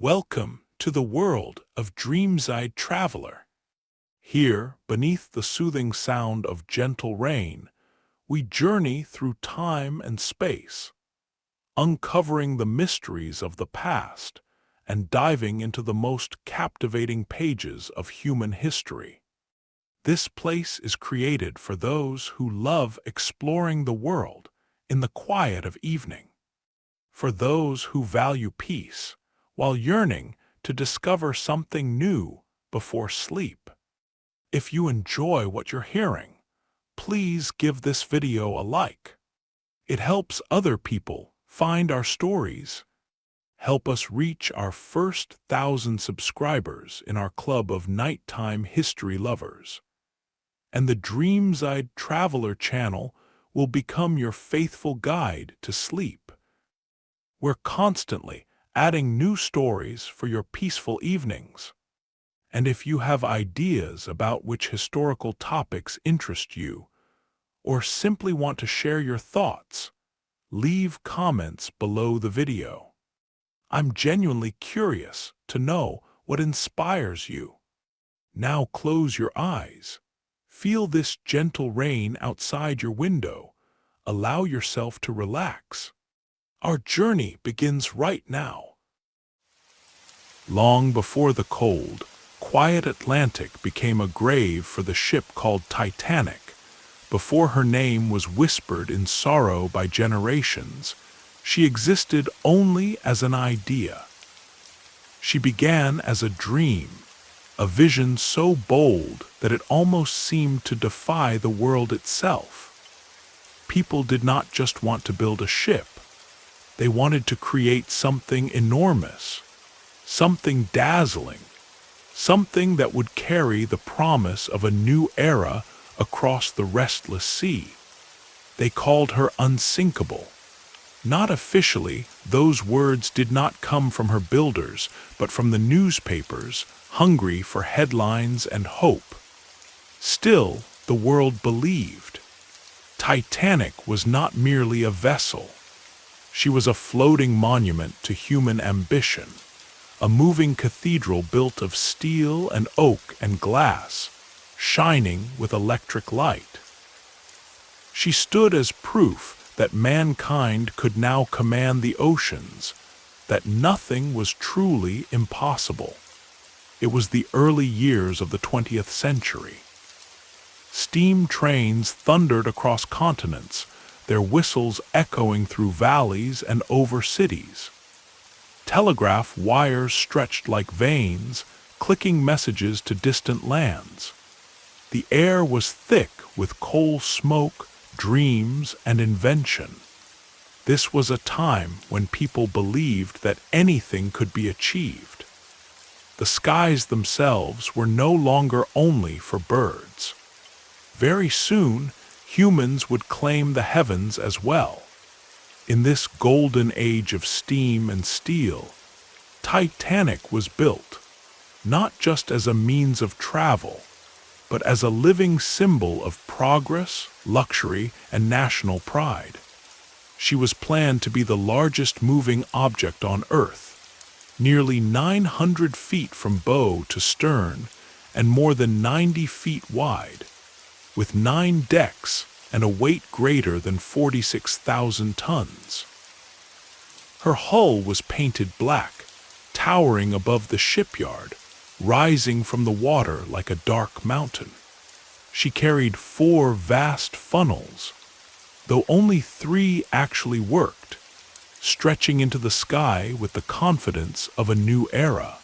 Welcome to the world of Dreamside Traveler. Here, beneath the soothing sound of gentle rain, we journey through time and space, uncovering the mysteries of the past and diving into the most captivating pages of human history. This place is created for those who love exploring the world in the quiet of evening, for those who value peace while yearning to discover something new before sleep. If you enjoy what you're hearing, please give this video a like. It helps other people find our stories. Help us reach our first 1,000 subscribers in our club of nighttime history lovers. And the Dreamside Traveler channel will become your faithful guide to sleep. We're constantly adding new stories for your peaceful evenings. And if you have ideas about which historical topics interest you, or simply want to share your thoughts, leave comments below the video. I'm genuinely curious to know what inspires you. Now close your eyes. Feel this gentle rain outside your window. Allow yourself to relax. Our journey begins right now. Long before the cold, quiet Atlantic became a grave for the ship called Titanic, before her name was whispered in sorrow by generations, she existed only as an idea. She began as a dream, a vision so bold that it almost seemed to defy the world itself. People did not just want to build a ship. They wanted to create something enormous, something dazzling, something that would carry the promise of a new era across the restless sea. They called her unsinkable. Not officially, those words did not come from her builders, but from the newspapers, hungry for headlines and hope. Still, the world believed. Titanic was not merely a vessel. She was a floating monument to human ambition, a moving cathedral built of steel and oak and glass, shining with electric light. She stood as proof that mankind could now command the oceans, that nothing was truly impossible. It was the early years of the 20th century. Steam trains thundered across continents, their whistles echoing through valleys and over cities. Telegraph wires stretched like veins, clicking messages to distant lands. The air was thick with coal smoke, dreams, and invention. This was a time when people believed that anything could be achieved. The skies themselves were no longer only for birds. Very soon, humans would claim the heavens as well. In this golden age of steam and steel, Titanic was built, not just as a means of travel, but as a living symbol of progress, luxury, and national pride. She was planned to be the largest moving object on Earth, nearly 900 feet from bow to stern and more than 90 feet wide, with 9 decks and a weight greater than 46,000 tons. Her hull was painted black, towering above the shipyard, rising from the water like a dark mountain. She carried 4 vast funnels, though only 3 actually worked, stretching into the sky with the confidence of a new era.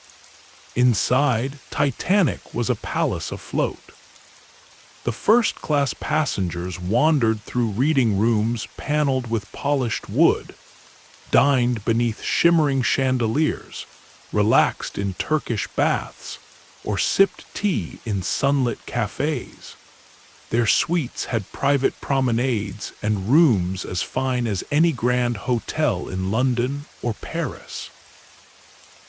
Inside, Titanic was a palace afloat. The first-class passengers wandered through reading rooms paneled with polished wood, dined beneath shimmering chandeliers, relaxed in Turkish baths, or sipped tea in sunlit cafes. Their suites had private promenades and rooms as fine as any grand hotel in London or Paris.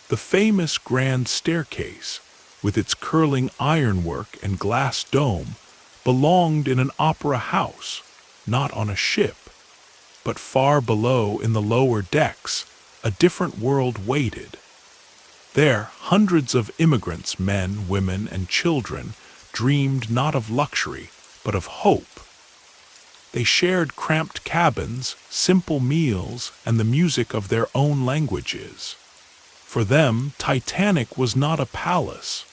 The famous grand staircase, with its curling ironwork and glass dome, belonged in an opera house, not on a ship, but far below in the lower decks, a different world waited. There, hundreds of immigrants, men, women, and children, dreamed not of luxury, but of hope. They shared cramped cabins, simple meals, and the music of their own languages. For them, Titanic was not a palace,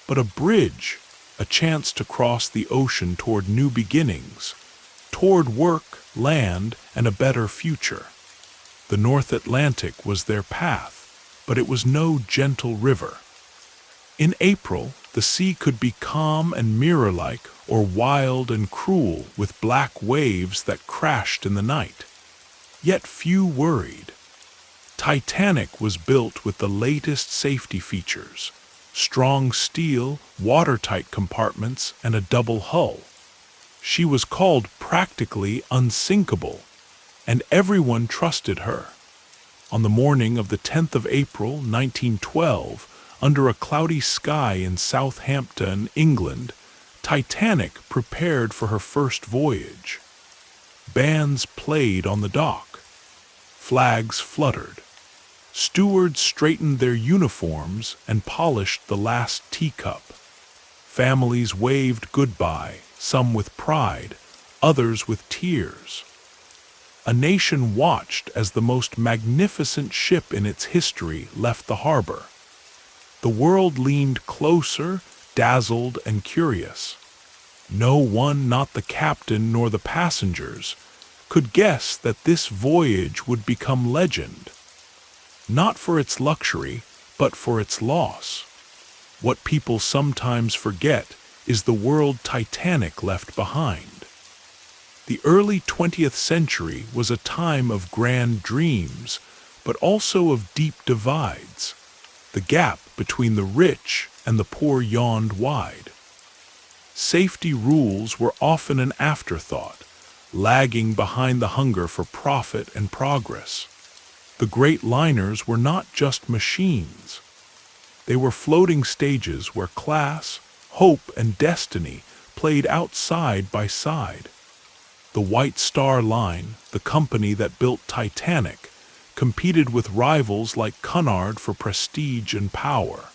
but a bridge, a chance to cross the ocean toward new beginnings, toward work, land, and a better future. The North Atlantic was their path, but it was no gentle river. In April, the sea could be calm and mirror-like, or wild and cruel with black waves that crashed in the night. Yet few worried. Titanic was built with the latest safety features: strong steel, watertight compartments, and a double hull. She was called practically unsinkable, and everyone trusted her. On the morning of the 10th of April, 1912, under a cloudy sky in Southampton, England, Titanic prepared for her first voyage. Bands played on the dock. Flags fluttered. Stewards straightened their uniforms and polished the last teacup. Families waved goodbye, some with pride, others with tears. A nation watched as the most magnificent ship in its history left the harbor. The world leaned closer, dazzled and curious. No one, not the captain nor the passengers, could guess that this voyage would become legend. Not for its luxury, but for its loss. What people sometimes forget is the world Titanic left behind. The early 20th century was a time of grand dreams, but also of deep divides. The gap between the rich and the poor yawned wide. Safety rules were often an afterthought, lagging behind the hunger for profit and progress. The great liners were not just machines. They were floating stages where class, hope, and destiny played out side by side. The White Star Line, the company that built Titanic, competed with rivals like Cunard for prestige and power.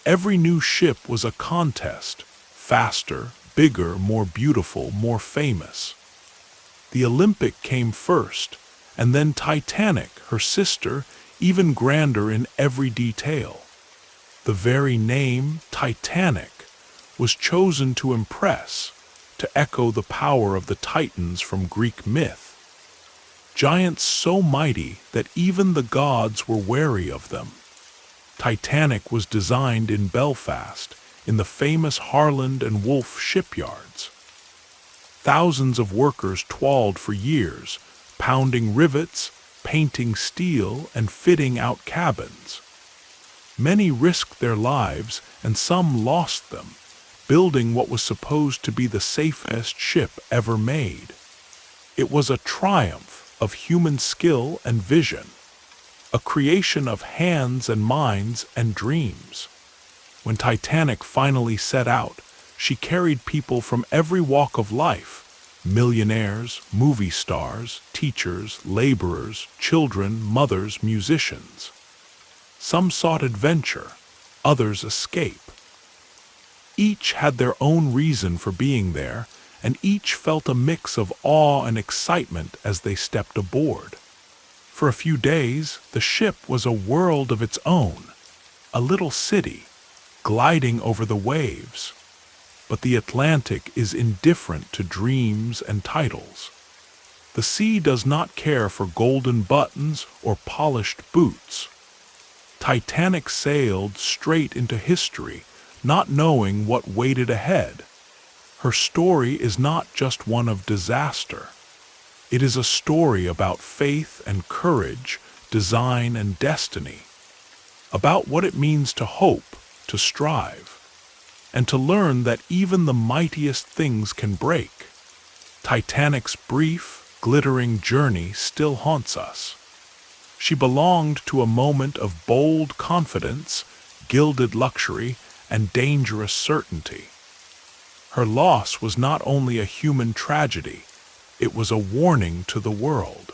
Every new ship was a contest, faster, bigger, more beautiful, more famous. The Olympic came first, and then Titanic, her sister, even grander in every detail. The very name, Titanic, was chosen to impress, to echo the power of the Titans from Greek myth. Giants so mighty that even the gods were wary of them. Titanic was designed in Belfast, in the famous Harland and Wolff shipyards. Thousands of workers toiled for years, pounding rivets, painting steel, and fitting out cabins. Many risked their lives, and some lost them, building what was supposed to be the safest ship ever made. It was a triumph of human skill and vision, a creation of hands and minds and dreams. When Titanic finally set out, she carried people from every walk of life: millionaires, movie stars, teachers, laborers, children, mothers, musicians. Some sought adventure, others escape. Each had their own reason for being there, and each felt a mix of awe and excitement as they stepped aboard. For a few days, the ship was a world of its own, a little city, gliding over the waves. But the Atlantic is indifferent to dreams and titles. The sea does not care for golden buttons or polished boots. Titanic sailed straight into history, not knowing what waited ahead. Her story is not just one of disaster. It is a story about faith and courage, design and destiny, about what it means to hope, to strive, and to learn that even the mightiest things can break. Titanic's brief, glittering journey still haunts us. She belonged to a moment of bold confidence, gilded luxury, and dangerous certainty. Her loss was not only a human tragedy, it was a warning to the world.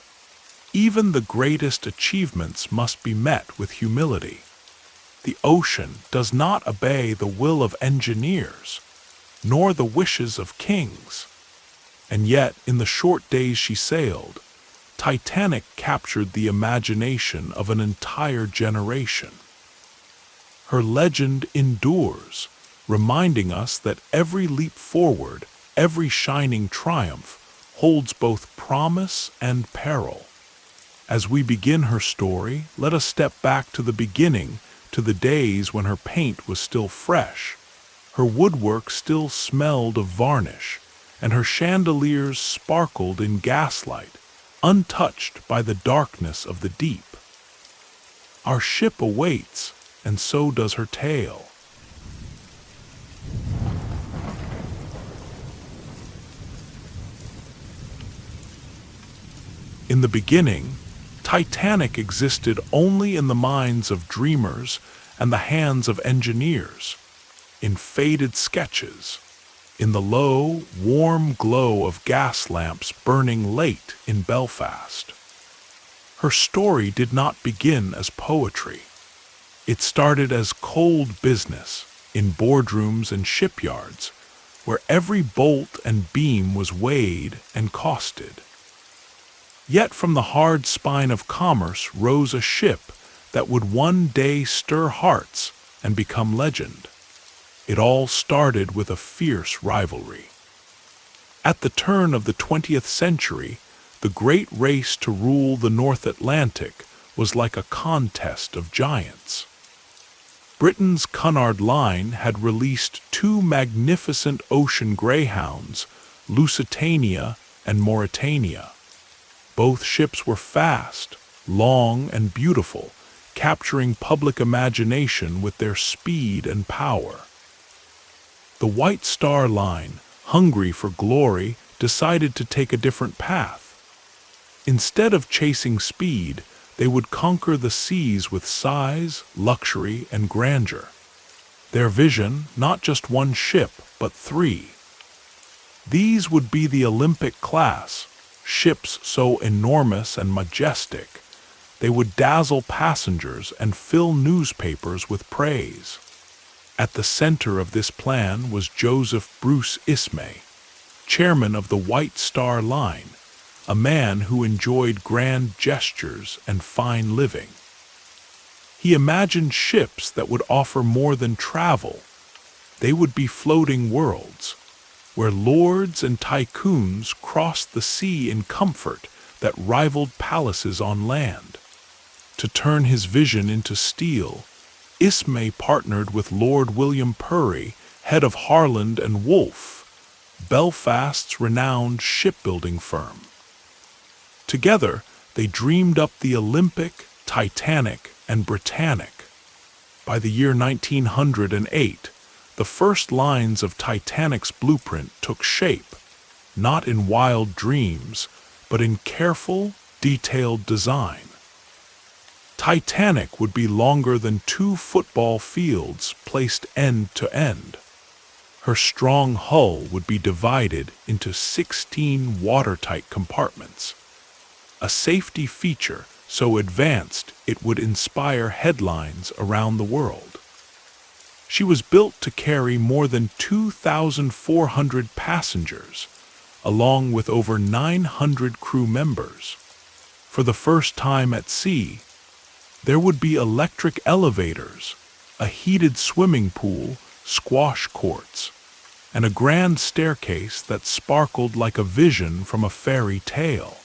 Even the greatest achievements must be met with humility. The ocean does not obey the will of engineers, nor the wishes of kings. And yet, in the short days she sailed, Titanic captured the imagination of an entire generation. Her legend endures, reminding us that every leap forward, every shining triumph, holds both promise and peril. As we begin her story, let us step back to the beginning, to the days when her paint was still fresh, her woodwork still smelled of varnish, and her chandeliers sparkled in gaslight, untouched by the darkness of the deep. Our ship awaits, and so does her tale. In the beginning, Titanic existed only in the minds of dreamers and the hands of engineers, in faded sketches, in the low, warm glow of gas lamps burning late in Belfast. Her story did not begin as poetry. It started as cold business in boardrooms and shipyards, where every bolt and beam was weighed and costed. Yet from the hard spine of commerce rose a ship that would one day stir hearts and become legend. It all started with a fierce rivalry. At the turn of the 20th century, the great race to rule the North Atlantic was like a contest of giants. Britain's Cunard Line had released two magnificent ocean greyhounds, Lusitania and Mauretania. Both ships were fast, long, and beautiful, capturing public imagination with their speed and power. The White Star Line, hungry for glory, decided to take a different path. Instead of chasing speed, they would conquer the seas with size, luxury, and grandeur. Their vision, not just one ship, but three. These would be the Olympic class, ships so enormous and majestic, they would dazzle passengers and fill newspapers with praise. At the center of this plan was Joseph Bruce Ismay, chairman of the White Star Line, a man who enjoyed grand gestures and fine living. He imagined ships that would offer more than travel. They would be floating worlds, where lords and tycoons crossed the sea in comfort that rivaled palaces on land. To turn his vision into steel, Ismay partnered with Lord William Purry, head of Harland and Wolff, Belfast's renowned shipbuilding firm. Together, they dreamed up the Olympic, Titanic, and Britannic. By the year 1908, the first lines of Titanic's blueprint took shape, not in wild dreams, but in careful, detailed design. Titanic would be longer than 2 football fields placed end to end. Her strong hull would be divided into 16 watertight compartments, a safety feature so advanced it would inspire headlines around the world. She was built to carry more than 2,400 passengers, along with over 900 crew members. For the first time at sea, there would be electric elevators, a heated swimming pool, squash courts, and a grand staircase that sparkled like a vision from a fairy tale.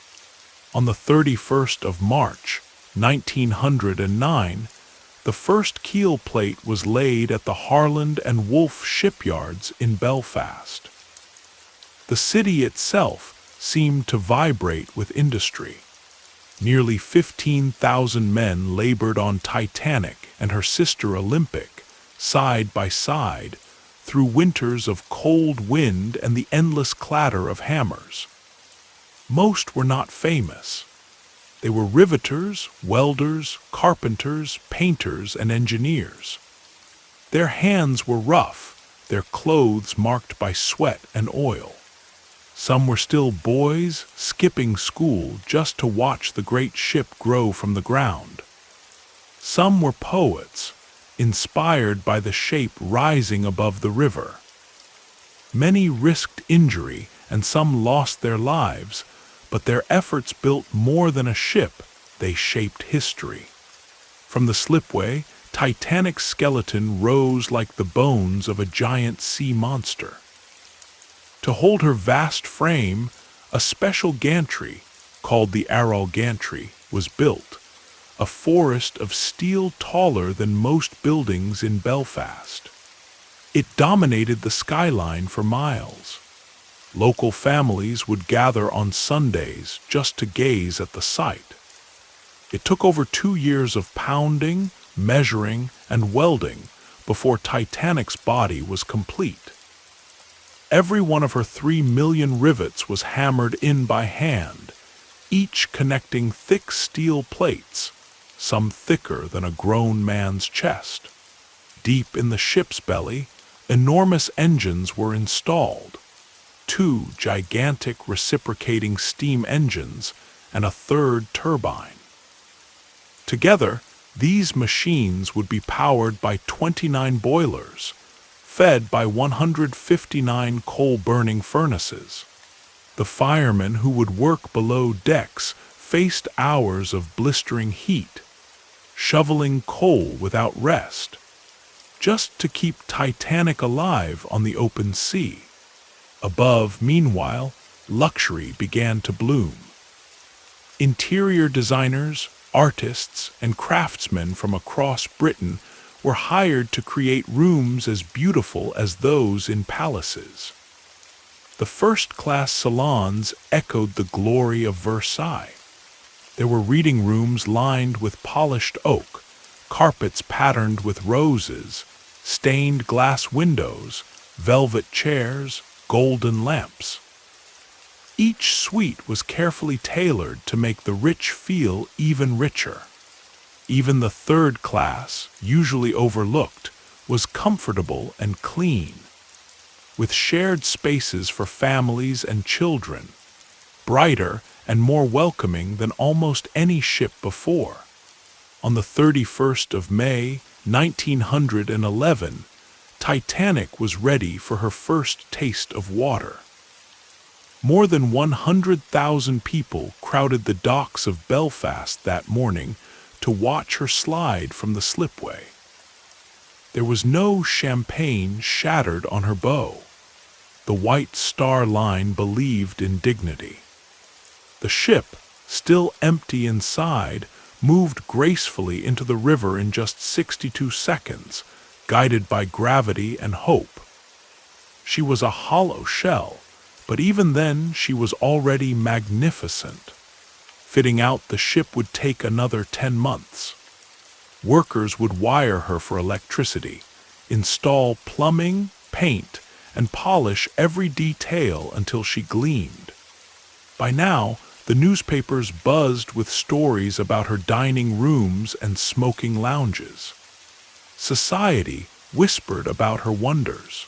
On the 31st of March, 1909, the first keel plate was laid at the Harland and Wolff shipyards in Belfast. The city itself seemed to vibrate with industry. Nearly 15,000 men labored on Titanic and her sister Olympic, side by side, through winters of cold wind and the endless clatter of hammers. Most were not famous. They were riveters, welders, carpenters, painters, and engineers. Their hands were rough, their clothes marked by sweat and oil. Some were still boys, skipping school just to watch the great ship grow from the ground. Some were poets, inspired by the shape rising above the river. Many risked injury and some lost their lives, but their efforts built more than a ship, they shaped history. From the slipway, Titanic's skeleton rose like the bones of a giant sea monster. To hold her vast frame, a special gantry, called the Aral Gantry, was built, a forest of steel taller than most buildings in Belfast. It dominated the skyline for miles. Local families would gather on Sundays just to gaze at the sight. It took over 2 years of pounding, measuring, and welding before Titanic's body was complete. Every one of her 3 million rivets was hammered in by hand, each connecting thick steel plates, some thicker than a grown man's chest. Deep in the ship's belly, enormous engines were installed, 2 gigantic reciprocating steam engines and a third turbine. Together, these machines would be powered by 29 boilers, fed by 159 coal-burning furnaces. The firemen who would work below decks faced hours of blistering heat, shoveling coal without rest, just to keep Titanic alive on the open sea. Above, meanwhile, luxury began to bloom. Interior designers, artists, and craftsmen from across Britain were hired to create rooms as beautiful as those in palaces. The first-class salons echoed the glory of Versailles. There were reading rooms lined with polished oak, carpets patterned with roses, stained glass windows, velvet chairs, golden lamps. Each suite was carefully tailored to make the rich feel even richer. Even the third class, usually overlooked, was comfortable and clean, with shared spaces for families and children, brighter and more welcoming than almost any ship before. On the 31st of May, 1911, Titanic was ready for her first taste of water. More than 100,000 people crowded the docks of Belfast that morning to watch her slide from the slipway. There was no champagne shattered on her bow. The White Star Line believed in dignity. The ship, still empty inside, moved gracefully into the river in just 62 seconds, guided by gravity and hope. She was a hollow shell, but even then she was already magnificent. Fitting out the ship would take another 10 months. Workers would wire her for electricity, install plumbing, paint, and polish every detail until she gleamed. By now, the newspapers buzzed with stories about her dining rooms and smoking lounges. Society whispered about her wonders.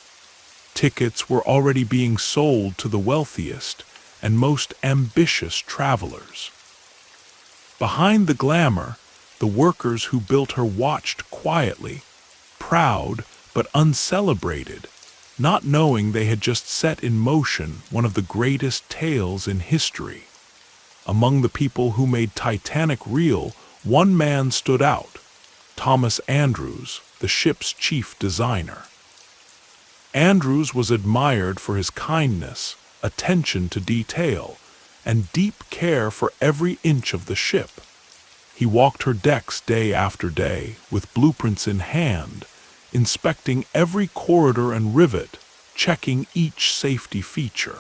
Tickets were already being sold to the wealthiest and most ambitious travelers. Behind the glamour, the workers who built her watched quietly, proud but uncelebrated, not knowing they had just set in motion one of the greatest tales in history. Among the people who made Titanic real, one man stood out, Thomas Andrews, the ship's chief designer. Andrews was admired for his kindness, attention to detail, and deep care for every inch of the ship. He walked her decks day after day, with blueprints in hand, inspecting every corridor and rivet, checking each safety feature.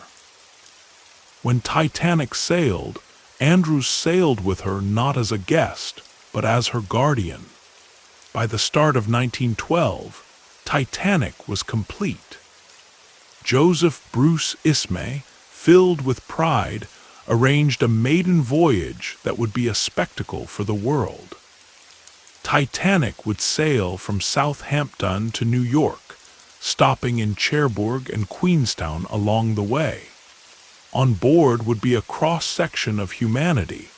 When Titanic sailed, Andrews sailed with her not as a guest, but as her guardian. By the start of 1912, Titanic was complete. Joseph Bruce Ismay, filled with pride, arranged a maiden voyage that would be a spectacle for the world. Titanic would sail from Southampton to New York, stopping in Cherbourg and Queenstown along the way. On board would be a cross-section of humanity: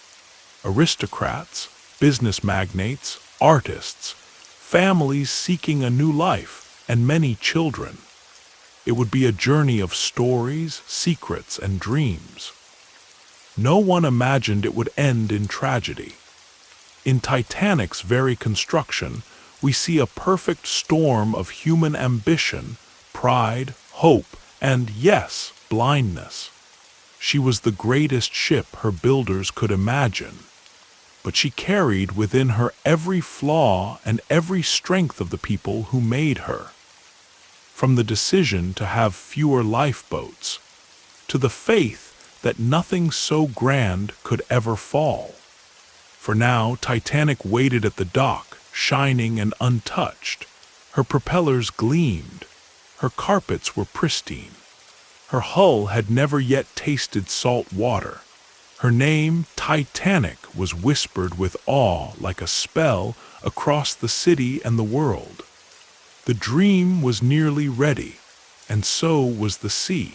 aristocrats, business magnates, artists, families seeking a new life, and many children. It would be a journey of stories, secrets, and dreams. No one imagined it would end in tragedy. In Titanic's very construction, we see a perfect storm of human ambition, pride, hope, and, yes, blindness. She was the greatest ship her builders could imagine, but she carried within her every flaw and every strength of the people who made her. From the decision to have fewer lifeboats, to the faith that nothing so grand could ever fall. For now, Titanic waited at the dock, shining and untouched. Her propellers gleamed. Her carpets were pristine. Her hull had never yet tasted salt water. Her name, Titanic, was whispered with awe like a spell across the city and the world. The dream was nearly ready, and so was the sea.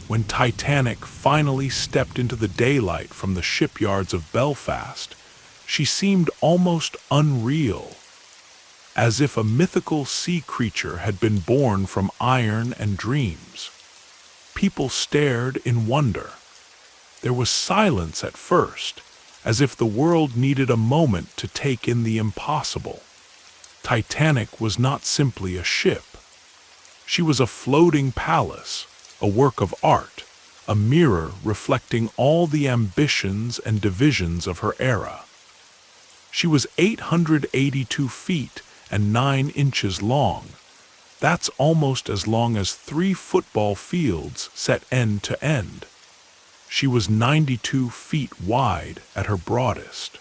When Titanic finally stepped into the daylight from the shipyards of Belfast, she seemed almost unreal, as if a mythical sea creature had been born from iron and dreams. People stared in wonder. There was silence at first, as if the world needed a moment to take in the impossible. Titanic was not simply a ship. She was a floating palace, a work of art, a mirror reflecting all the ambitions and divisions of her era. She was 882 feet and 9 inches long. That's almost as long as 3 football fields set end to end. She was 92 feet wide at her broadest.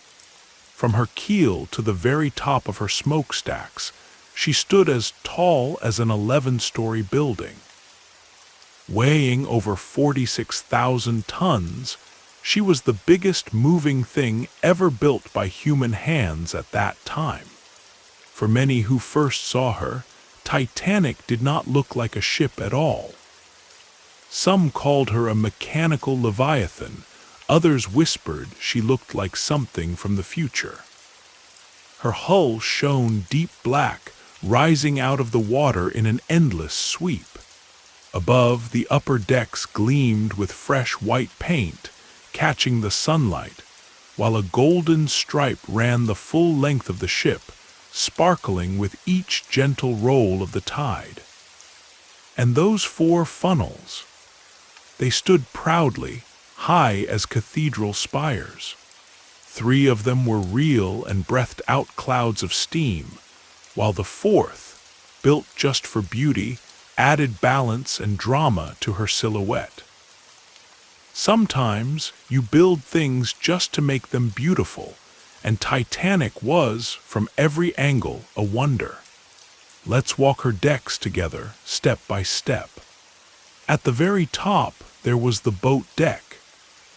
From her keel to the very top of her smokestacks, she stood as tall as an 11-story building. Weighing over 46,000 tons, she was the biggest moving thing ever built by human hands at that time. For many who first saw her, Titanic did not look like a ship at all. Some called her a mechanical leviathan, others whispered she looked like something from the future. Her hull shone deep black, rising out of the water in an endless sweep. Above, the upper decks gleamed with fresh white paint, catching the sunlight, while a golden stripe ran the full length of the ship, sparkling with each gentle roll of the tide. And those 4 funnels, they stood proudly, high as cathedral spires. 3 of them were real and breathed out clouds of steam, while the 4th, built just for beauty, added balance and drama to her silhouette. Sometimes you build things just to make them beautiful, and Titanic was, from every angle, a wonder. Let's walk her decks together, step by step. At the very top, there was the boat deck.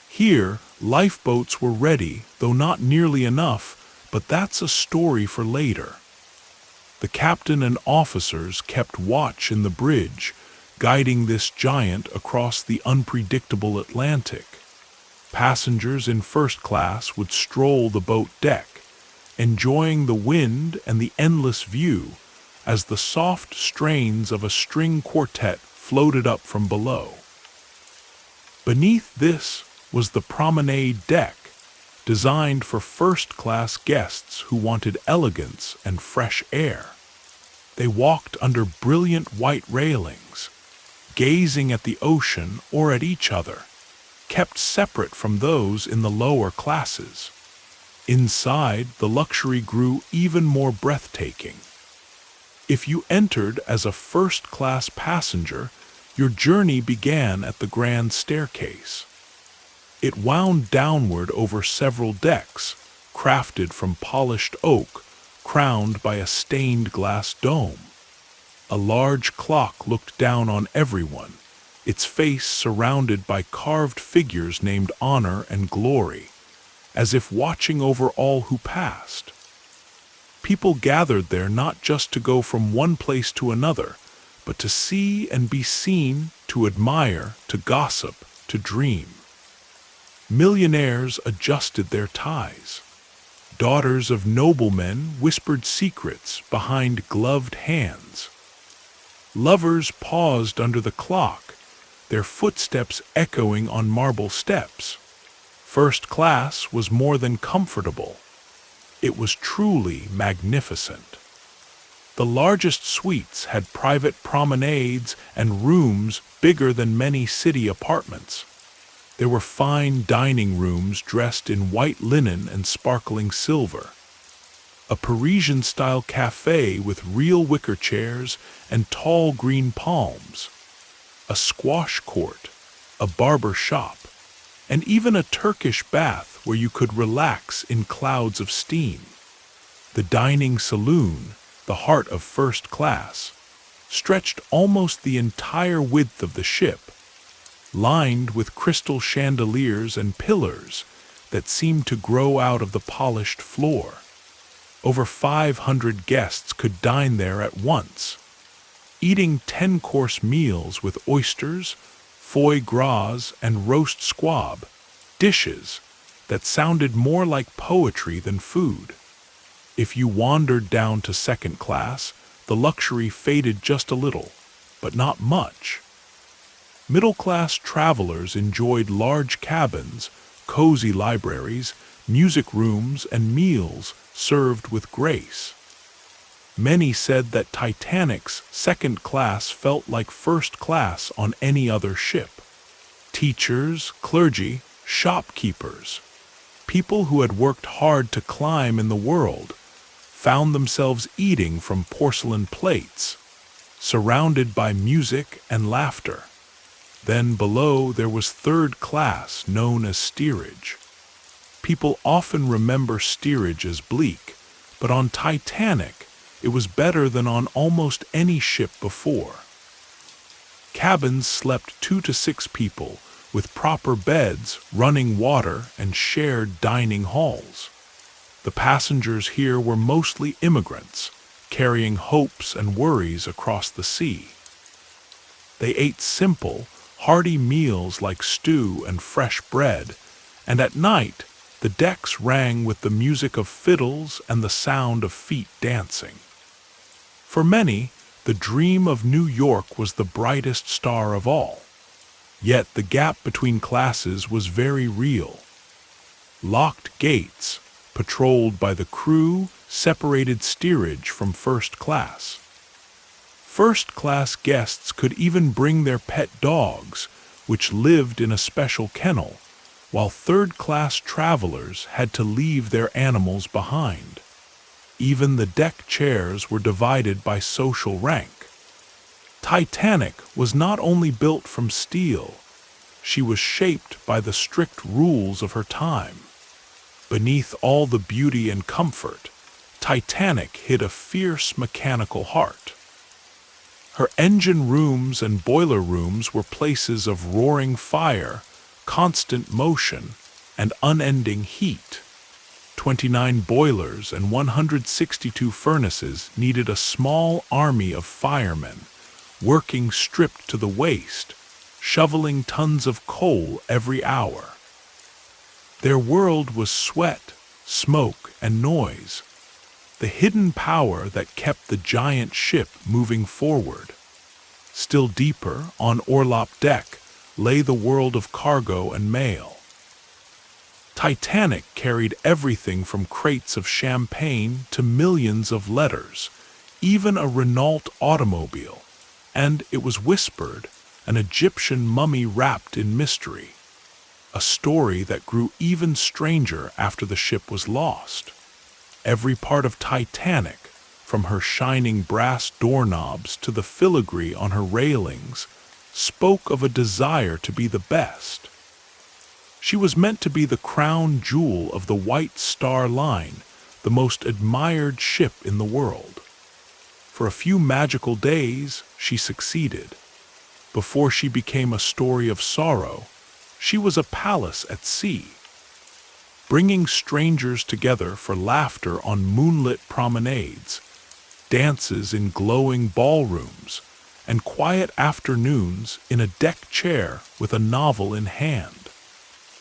Here, lifeboats were ready, though not nearly enough, but that's a story for later. The captain and officers kept watch in the bridge, guiding this giant across the unpredictable Atlantic. Passengers in first class would stroll the boat deck, enjoying the wind and the endless view as the soft strains of a string quartet floated up from below. Beneath this was the promenade deck, designed for first-class guests who wanted elegance and fresh air. They walked under brilliant white railings, gazing at the ocean or at each other, kept separate from those in the lower classes. Inside, the luxury grew even more breathtaking. If you entered as a first-class passenger, your journey began at the grand staircase. It wound downward over several decks, crafted from polished oak, crowned by a stained glass dome. A large clock looked down on everyone, its face surrounded by carved figures named Honor and Glory, as if watching over all who passed. People gathered there not just to go from one place to another, but to see and be seen, to admire, to gossip, to dream. Millionaires adjusted their ties. Daughters of noblemen whispered secrets behind gloved hands. Lovers paused under the clock, their footsteps echoing on marble steps. First class was more than comfortable. It was truly magnificent. The largest suites had private promenades and rooms bigger than many city apartments. There were fine dining rooms dressed in white linen and sparkling silver. A Parisian-style cafe with real wicker chairs and tall green palms. A squash court, a barber shop, and even a Turkish bath where you could relax in clouds of steam. The dining saloon, the heart of first class, stretched almost the entire width of the ship, lined with crystal chandeliers and pillars that seemed to grow out of the polished floor. Over 500 guests could dine there at once, eating 10-course meals with oysters, foie gras, and roast squab, dishes that sounded more like poetry than food. If you wandered down to second class, the luxury faded just a little, but not much. Middle-class travelers enjoyed large cabins, cozy libraries, music rooms, and meals served with grace. Many said that Titanic's second class felt like first class on any other ship. Teachers, clergy, shopkeepers, people who had worked hard to climb in the world, found themselves eating from porcelain plates, surrounded by music and laughter. Then below there was third class, known as steerage. People often remember steerage as bleak, but on Titanic it was better than on almost any ship before. Cabins slept 2 to 6 people, with proper beds, running water, and shared dining halls. The passengers here were mostly immigrants, carrying hopes and worries across the sea. They ate simple, hearty meals like stew and fresh bread, and at night the decks rang with the music of fiddles and the sound of feet dancing. For many, the dream of New York was the brightest star of all. Yet the gap between classes was very real. Locked gates, patrolled by the crew, separated steerage from first class. First-class guests could even bring their pet dogs, which lived in a special kennel, while third-class travelers had to leave their animals behind. Even the deck chairs were divided by social rank. Titanic was not only built from steel, she was shaped by the strict rules of her time. Beneath all the beauty and comfort, Titanic hid a fierce mechanical heart. Her engine rooms and boiler rooms were places of roaring fire, constant motion, and unending heat. 29 boilers and 162 furnaces needed a small army of firemen, working stripped to the waist, shoveling tons of coal every hour. Their world was sweat, smoke, and noise, the hidden power that kept the giant ship moving forward. Still deeper, on orlop deck, lay the world of cargo and mail. Titanic carried everything from crates of champagne to millions of letters, even a Renault automobile, and, it was whispered, an Egyptian mummy wrapped in mystery. A story that grew even stranger after the ship was lost. Every part of Titanic, from her shining brass doorknobs to the filigree on her railings, spoke of a desire to be the best. She was meant to be the crown jewel of the White Star Line, the most admired ship in the world. For a few magical days, she succeeded. Before she became a story of sorrow, she was a palace at sea, bringing strangers together for laughter on moonlit promenades, dances in glowing ballrooms, and quiet afternoons in a deck chair with a novel in hand.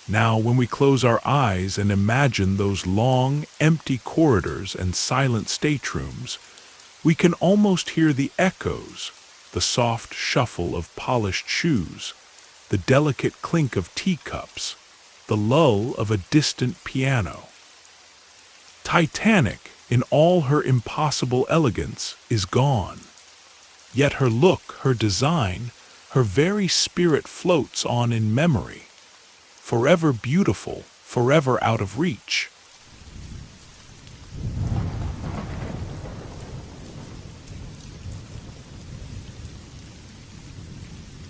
Now, when we close our eyes and imagine those long, empty corridors and silent staterooms, we can almost hear the echoes, the soft shuffle of polished shoes, the delicate clink of teacups, the lull of a distant piano. Titanic, in all her impossible elegance, is gone. Yet her look, her design, her very spirit floats on in memory, forever beautiful, forever out of reach.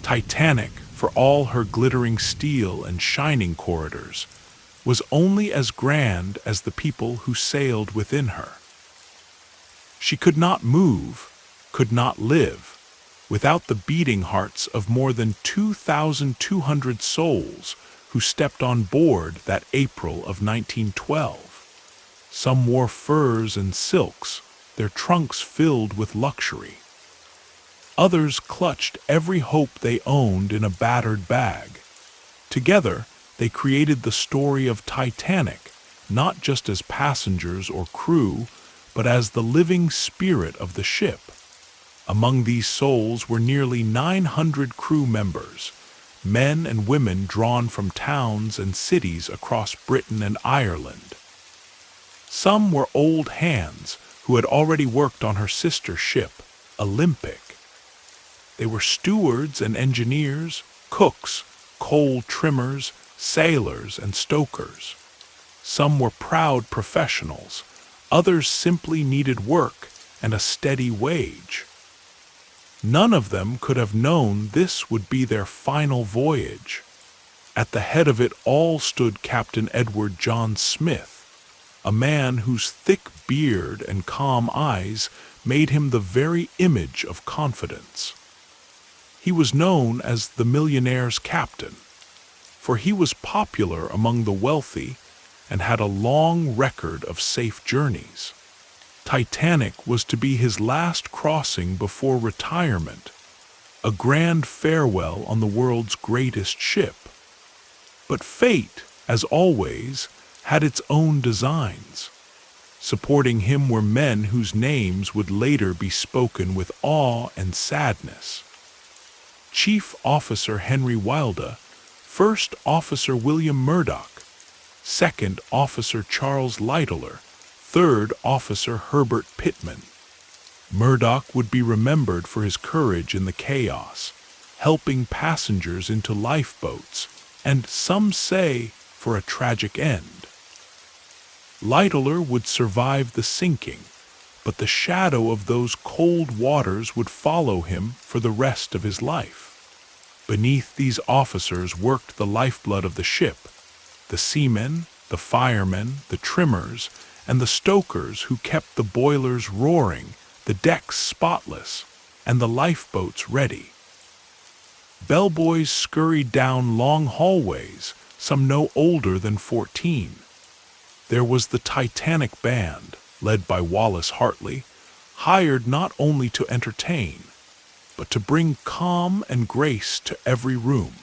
Titanic, for all her glittering steel and shining corridors, was only as grand as the people who sailed within her. She could not move, could not live, without the beating hearts of more than 2,200 souls who stepped on board that April of 1912. Some wore furs and silks, their trunks filled with luxury. Others clutched every hope they owned in a battered bag. Together, they created the story of Titanic, not just as passengers or crew, but as the living spirit of the ship. Among these souls were nearly 900 crew members, men and women drawn from towns and cities across Britain and Ireland. Some were old hands who had already worked on her sister ship, Olympic. They were stewards and engineers, cooks, coal trimmers, sailors, and stokers. Some were proud professionals, others simply needed work and a steady wage. None of them could have known this would be their final voyage. At the head of it all stood Captain Edward John Smith, a man whose thick beard and calm eyes made him the very image of confidence. He was known as the millionaire's captain, for he was popular among the wealthy and had a long record of safe journeys. Titanic was to be his last crossing before retirement, a grand farewell on the world's greatest ship. But fate, as always, had its own designs. Supporting him were men whose names would later be spoken with awe and sadness. Chief Officer Henry Wilder, First Officer William Murdoch, Second Officer Charles Littler, Third Officer Herbert Pittman. Murdoch would be remembered for his courage in the chaos, helping passengers into lifeboats, and some say for a tragic end. Littler would survive the sinking, but the shadow of those cold waters would follow him for the rest of his life. Beneath these officers worked the lifeblood of the ship, the seamen, the firemen, the trimmers, and the stokers who kept the boilers roaring, the decks spotless, and the lifeboats ready. Bellboys scurried down long hallways, some no older than 14. There was the Titanic Band, led by Wallace Hartley, hired not only to entertain, but to bring calm and grace to every room.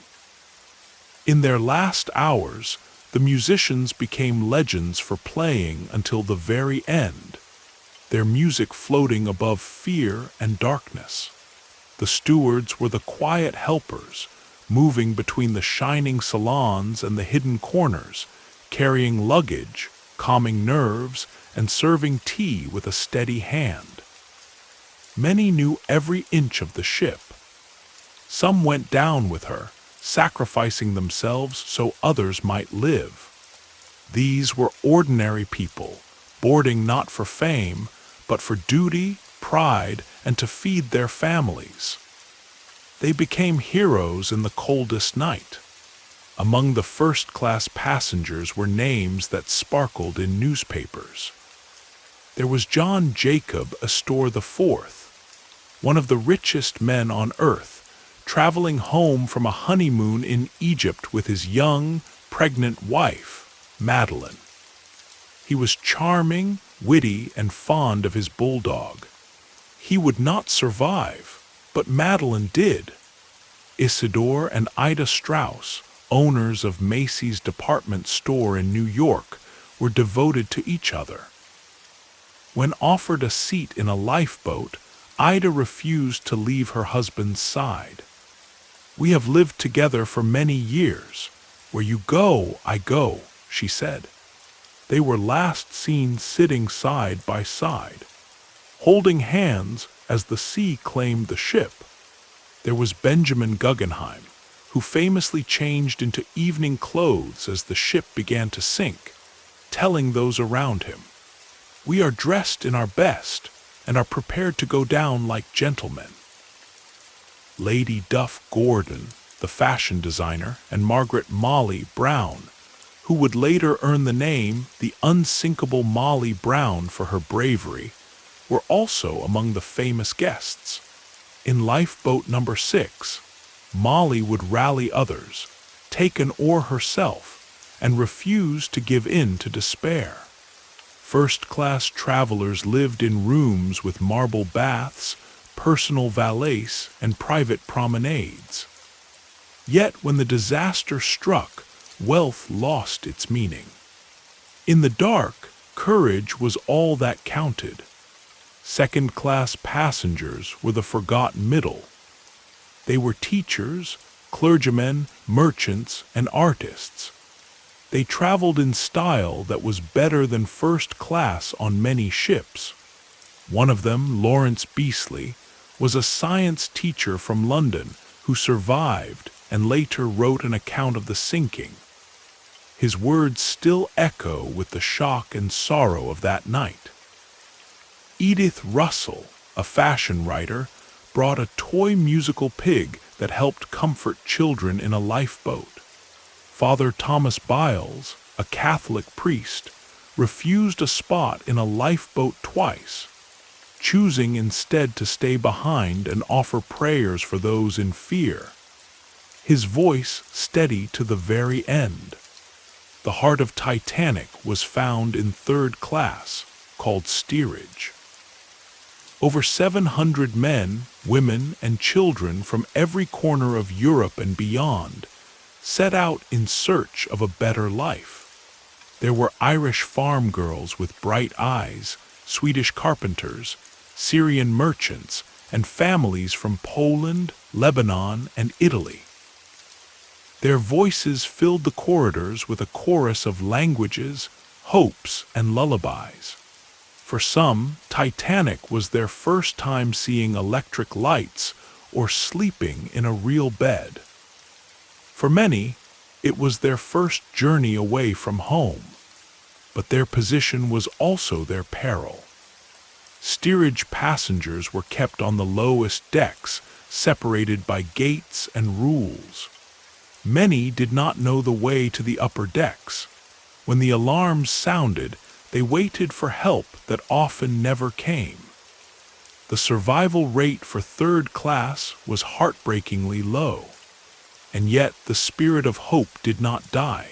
In their last hours, the musicians became legends for playing until the very end, their music floating above fear and darkness. The stewards were the quiet helpers, moving between the shining salons and the hidden corners, carrying luggage, calming nerves, and serving tea with a steady hand. Many knew every inch of the ship. Some went down with her, sacrificing themselves so others might live. These were ordinary people, boarding not for fame, but for duty, pride, and to feed their families. They became heroes in the coldest night. Among the first-class passengers were names that sparkled in newspapers. There was John Jacob Astor IV, one of the richest men on earth, traveling home from a honeymoon in Egypt with his young, pregnant wife, Madeline. He was charming, witty, and fond of his bulldog. He would not survive, But Madeline did. Isidore and Ida Strauss, owners of Macy's department store in New York, were devoted to each other. When offered a seat in a lifeboat, Ida refused to leave her husband's side. "We have lived together for many years. Where you go, I go," she said. They were last seen sitting side by side, holding hands as the sea claimed the ship. There was Benjamin Guggenheim, who famously changed into evening clothes as the ship began to sink, telling those around him, "We are dressed in our best and are prepared to go down like gentlemen." Lady Duff Gordon, the fashion designer, and Margaret Molly Brown, who would later earn the name the unsinkable Molly Brown for her bravery, were also among the famous guests. In lifeboat number 6, Molly would rally others, take an oar herself, and refuse to give in to despair. First-class travelers lived in rooms with marble baths, personal valets, and private promenades. Yet when the disaster struck, wealth lost its meaning. In the dark, courage was all that counted. Second-class passengers were the forgotten middle. They were teachers, clergymen, merchants, and artists. They traveled in style that was better than first class on many ships. One of them, Lawrence Beasley, was a science teacher from London who survived and later wrote an account of the sinking. His words still echo with the shock and sorrow of that night. Edith Russell, a fashion writer, brought a toy musical pig that helped comfort children in a lifeboat. Father Thomas Biles, a Catholic priest, refused a spot in a lifeboat twice, choosing instead to stay behind and offer prayers for those in fear. His voice steady to the very end. The heart of Titanic was found in third class, called steerage. Over 700 men, women, and children from every corner of Europe and beyond set out in search of a better life. There were Irish farm girls with bright eyes, Swedish carpenters, Syrian merchants, and families from Poland, Lebanon, and Italy. Their voices filled the corridors with a chorus of languages, hopes, and lullabies. For some, Titanic was their first time seeing electric lights or sleeping in a real bed. For many, it was their first journey away from home, but their position was also their peril. Steerage passengers were kept on the lowest decks, separated by gates and rules. Many did not know the way to the upper decks. When the alarms sounded, they waited for help that often never came. The survival rate for third class was heartbreakingly low, and yet the spirit of hope did not die.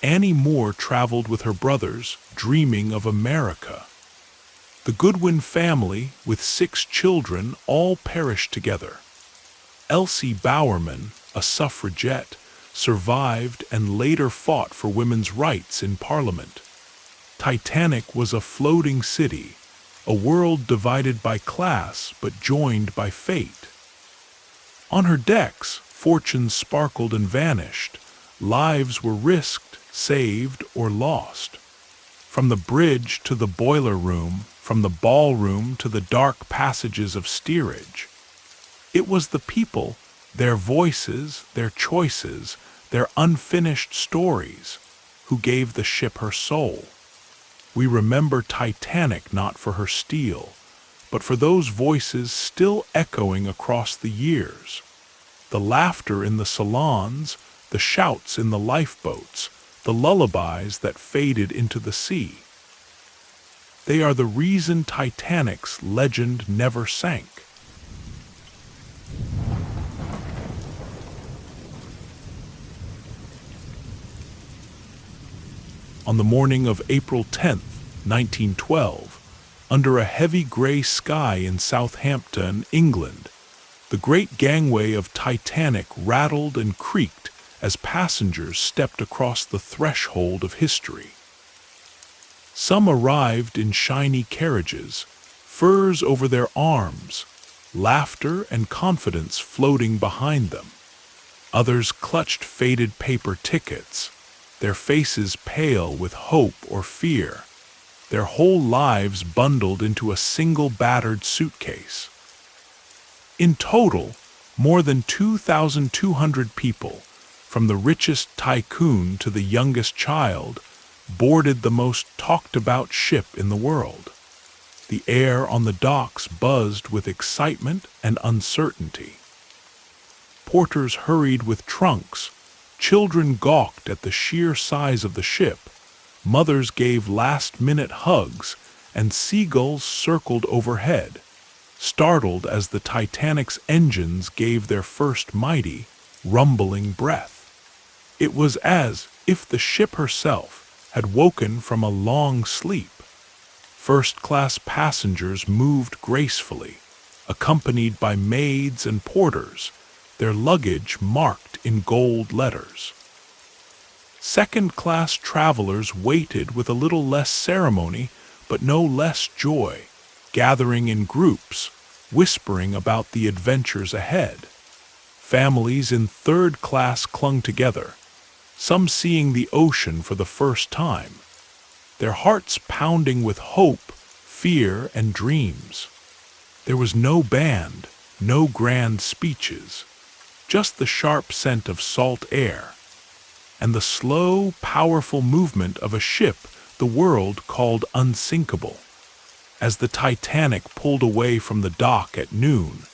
Annie Moore traveled with her brothers, dreaming of America. The Goodwin family, with 6 children, all perished together. Elsie Bowerman, a suffragette, survived and later fought for women's rights in Parliament. Titanic was a floating city, a world divided by class but joined by fate. On her decks, fortunes sparkled and vanished, lives were risked, saved, or lost. From the bridge to the boiler room, from the ballroom to the dark passages of steerage. It was the people, their voices, their choices, their unfinished stories, who gave the ship her soul. We remember Titanic not for her steel, but for those voices still echoing across the years. The laughter in the salons, the shouts in the lifeboats, the lullabies that faded into the sea. They are the reason Titanic's legend never sank. On the morning of April 10, 1912, under a heavy gray sky in Southampton, England, The great gangway of Titanic rattled and creaked as passengers stepped across the threshold of history. Some arrived in shiny carriages, furs over their arms, laughter and confidence floating behind them. Others clutched faded paper tickets, their faces pale with hope or fear, their whole lives bundled into a single battered suitcase. In total, more than 2,200 people, from the richest tycoon to the youngest child, boarded the most talked-about ship in the world. The air on the docks buzzed with excitement and uncertainty. Porters hurried with trunks, children gawked at the sheer size of the ship, mothers gave last-minute hugs, and seagulls circled overhead, startled as the Titanic's engines gave their first mighty, rumbling breath. It was as if the ship herself had woken from a long sleep. First-class passengers moved gracefully, accompanied by maids and porters, their luggage marked in gold letters. Second-class travelers waited with a little less ceremony, but no less joy, gathering in groups, whispering about the adventures ahead. Families in third class clung together, some seeing the ocean for the first time, their hearts pounding with hope, fear, and dreams. There was no band, no grand speeches, just the sharp scent of salt air, and the slow, powerful movement of a ship the world called unsinkable. As the Titanic pulled away from the dock at noon,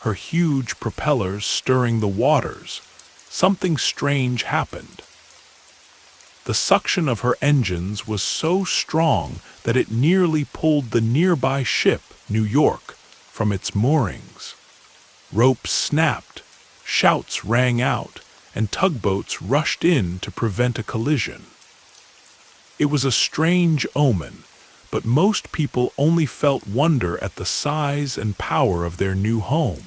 her huge propellers stirring the waters, something strange happened. The suction of her engines was so strong that it nearly pulled the nearby ship, New York, from its moorings. Ropes snapped, shouts rang out, and tugboats rushed in to prevent a collision. It was a strange omen, but most people only felt wonder at the size and power of their new home.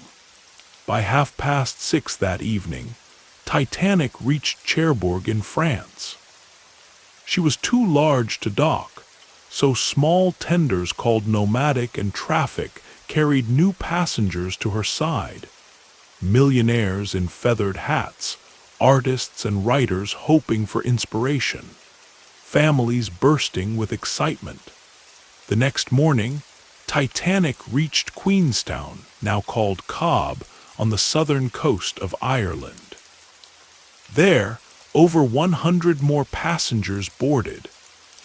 By 6:30 that evening, Titanic reached Cherbourg in France. She was too large to dock, so small tenders called Nomadic and Traffic carried new passengers to her side. Millionaires in feathered hats, artists and writers hoping for inspiration, families bursting with excitement. The next morning, Titanic reached Queenstown, now called Cobb, on the southern coast of Ireland. There, over 100 more passengers boarded,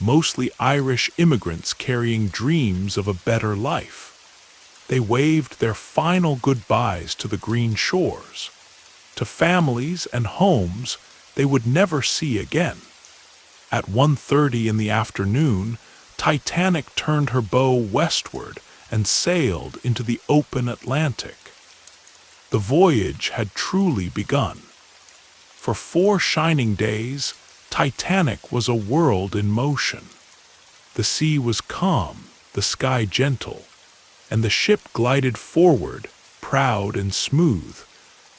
mostly Irish immigrants carrying dreams of a better life. They waved their final goodbyes to the green shores, to families and homes they would never see again. At 1:30 in the afternoon, Titanic turned her bow westward and sailed into the open Atlantic. The voyage had truly begun. For 4 shining days, Titanic was a world in motion. The sea was calm, the sky gentle, and the ship glided forward, proud and smooth,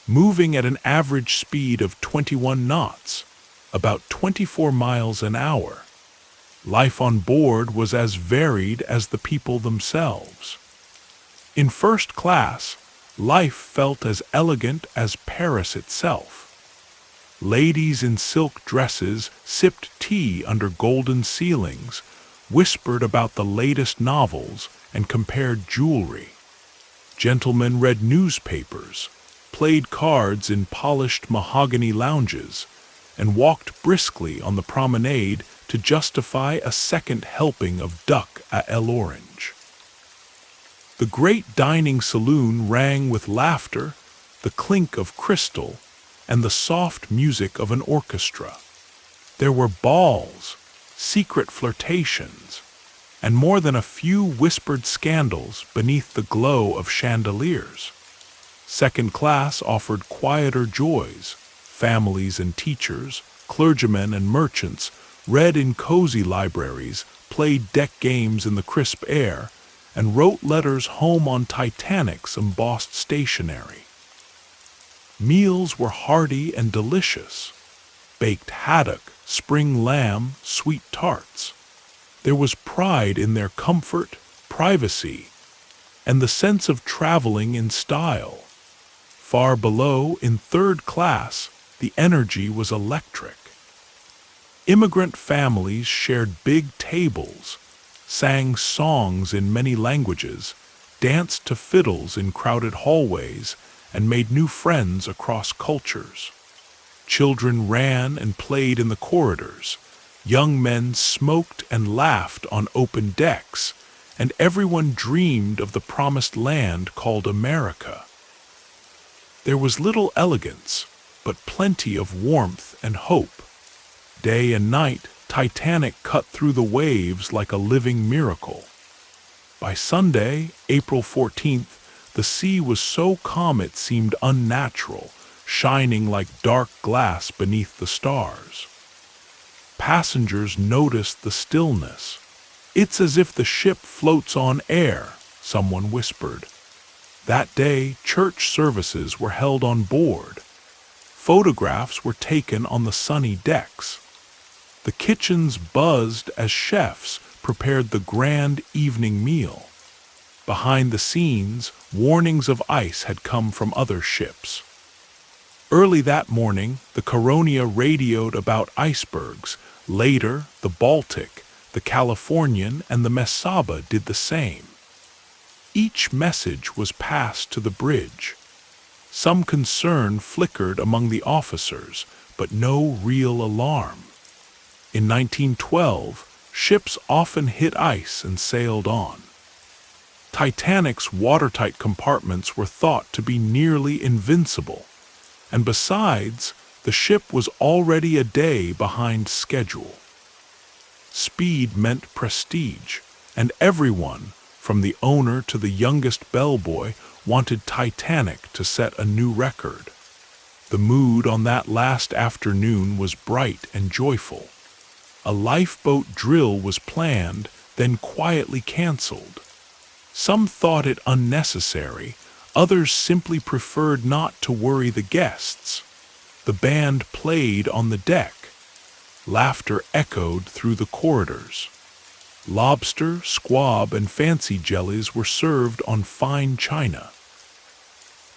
moving at an average speed of 21 knots, about 24 miles an hour. Life on board was as varied as the people themselves. In first class, life felt as elegant as Paris itself. Ladies in silk dresses sipped tea under golden ceilings, whispered about the latest novels, and compared jewelry. Gentlemen read newspapers, played cards in polished mahogany lounges, and walked briskly on the promenade to justify a second helping of duck à l'orange. The great dining saloon rang with laughter, the clink of crystal, and the soft music of an orchestra. There were balls, secret flirtations, and more than a few whispered scandals beneath the glow of chandeliers. Second class offered quieter joys. Families and teachers, clergymen and merchants read in cozy libraries, played deck games in the crisp air, and wrote letters home on Titanic's embossed stationery. Meals were hearty and delicious: baked haddock, spring lamb, sweet tarts. There was pride in their comfort, privacy, and the sense of traveling in style. Far below, in third class, the energy was electric. Immigrant families shared big tables, sang songs in many languages, danced to fiddles in crowded hallways, and made new friends across cultures. Children ran and played in the corridors. Young men smoked and laughed on open decks, and everyone dreamed of the promised land called America. There was little elegance, but plenty of warmth and hope. Day and night, Titanic cut through the waves like a living miracle. By Sunday, April 14th, the sea was so calm it seemed unnatural, shining like dark glass beneath the stars. Passengers noticed the stillness. "It's as if the ship floats on air," someone whispered. That day, church services were held on board. Photographs were taken on the sunny decks. The kitchens buzzed as chefs prepared the grand evening meal. Behind the scenes, warnings of ice had come from other ships. Early that morning, the Coronia radioed about icebergs. Later, the Baltic, the Californian, and the Mesaba did the same. Each message was passed to the bridge. Some concern flickered among the officers, but no real alarm. In 1912, ships often hit ice and sailed on. Titanic's watertight compartments were thought to be nearly invincible, and besides, the ship was already a day behind schedule. Speed meant prestige, and everyone, from the owner to the youngest bellboy, wanted Titanic to set a new record. The mood on that last afternoon was bright and joyful. A lifeboat drill was planned, then quietly canceled. Some thought it unnecessary, others simply preferred not to worry the guests. The band played on the deck. Laughter echoed through the corridors. Lobster, squab, and fancy jellies were served on fine china.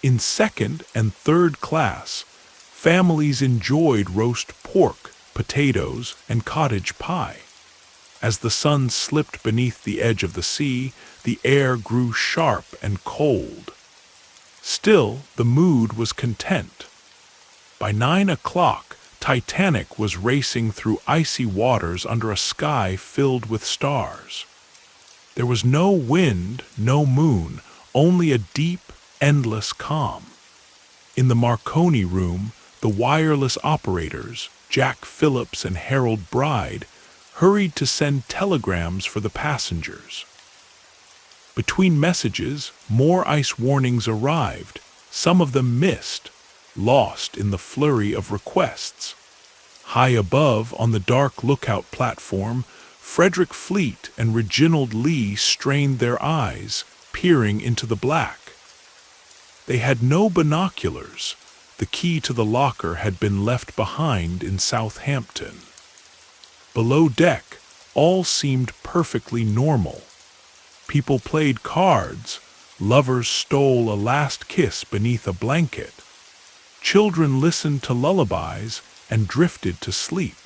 In second and third class, families enjoyed roast pork, potatoes, and cottage pie. As the sun slipped beneath the edge of the sea, the air grew sharp and cold. Still, the mood was content. By 9 o'clock, Titanic was racing through icy waters under a sky filled with stars. There was no wind, no moon, only a deep, endless calm. In the Marconi room, the wireless operators, Jack Phillips and Harold Bride, hurried to send telegrams for the passengers. Between messages, more ice warnings arrived, some of them missed, lost in the flurry of requests. High above, on the dark lookout platform, Frederick Fleet and Reginald Lee strained their eyes, peering into the black. They had no binoculars. The key to the locker had been left behind in Southampton. Below deck, all seemed perfectly normal. People played cards. Lovers stole a last kiss beneath a blanket. Children listened to lullabies and drifted to sleep.